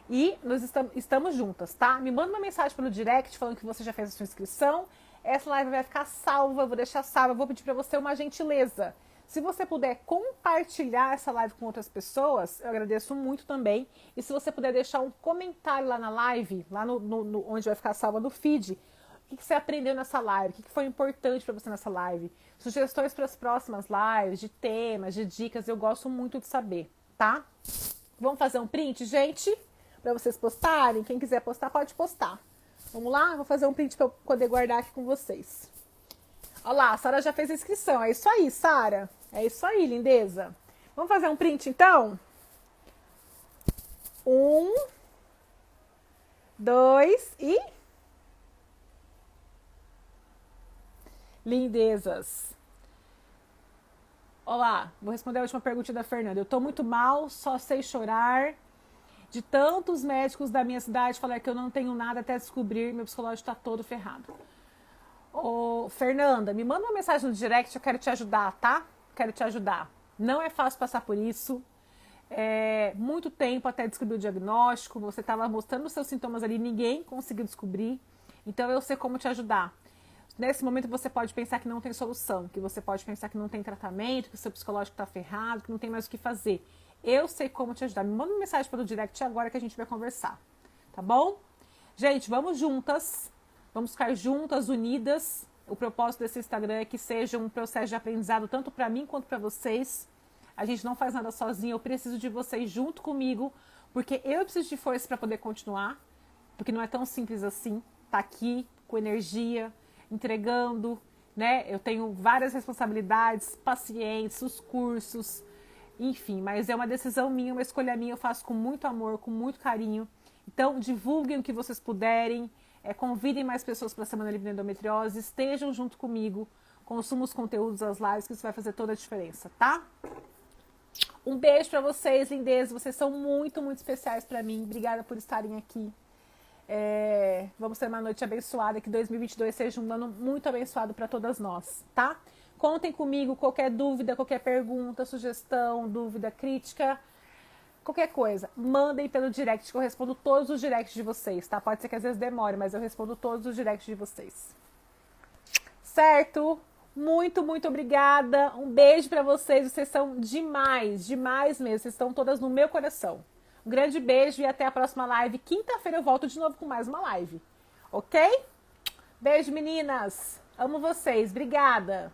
Speaker 1: E nós estamos juntas, tá? Me manda uma mensagem pelo direct falando que você já fez a sua inscrição. Essa live vai ficar salva, eu vou deixar salva. Eu vou pedir para você uma gentileza. Se você puder compartilhar essa live com outras pessoas, eu agradeço muito também. E se você puder deixar um comentário lá na live, lá no onde vai ficar salva no feed, o que você aprendeu nessa live, o que foi importante para você nessa live. Sugestões para as próximas lives, de temas, de dicas, eu gosto muito de saber, tá? Vamos fazer um print, gente? Para vocês postarem. Quem quiser postar, pode postar. Vamos lá? Vou fazer um print para eu poder guardar aqui com vocês. Olha lá, a Sara já fez a inscrição. É isso aí, Sara. É isso aí, lindeza. Vamos fazer um print, então? 1, 2 e... Lindezas. Olá, vou responder a última pergunta da Fernanda. Eu tô muito mal, só sei chorar. De tantos médicos da minha cidade falar que eu não tenho nada até descobrir, meu psicológico tá todo ferrado. Ô, Fernanda, me manda uma mensagem no direct, eu quero te ajudar, tá? Quero te ajudar. Não é fácil passar por isso. Muito tempo até descobrir o diagnóstico, você estava mostrando os seus sintomas ali, ninguém conseguiu descobrir, então eu sei como te ajudar. Nesse momento você pode pensar que não tem solução, que você pode pensar que não tem tratamento, que o seu psicológico está ferrado, que não tem mais o que fazer. Eu sei como te ajudar. Me manda uma mensagem pelo direct agora que a gente vai conversar, tá bom? Gente, vamos juntas, vamos ficar juntas, unidas. O propósito desse Instagram é que seja um processo de aprendizado tanto para mim quanto para vocês. A gente não faz nada sozinho, eu preciso de vocês junto comigo, porque eu preciso de força para poder continuar, porque não é tão simples assim, tá aqui com energia, entregando, né? Eu tenho várias responsabilidades, pacientes, os cursos, enfim, mas é uma decisão minha, uma escolha minha, eu faço com muito amor, com muito carinho. Então, divulguem o que vocês puderem, convidem mais pessoas para a Semana Livre de Endometriose, estejam junto comigo, consumam os conteúdos das lives, que isso vai fazer toda a diferença, tá? Um beijo pra vocês, lindezas. Vocês são muito, muito especiais pra mim. Obrigada por estarem aqui. Vamos ter uma noite abençoada. Que 2022 seja um ano muito abençoado pra todas nós, tá? Contem comigo. Qualquer dúvida, qualquer pergunta, sugestão, dúvida, crítica, qualquer coisa. Mandem pelo direct, que eu respondo todos os directs de vocês, tá? Pode ser que às vezes demore, mas eu respondo todos os directs de vocês. Certo? Muito, muito obrigada. Um beijo pra vocês. Vocês são demais, demais mesmo. Vocês estão todas no meu coração. Um grande beijo e até a próxima live. Quinta-feira eu volto de novo com mais uma live. Ok? Beijo, meninas. Amo vocês. Obrigada.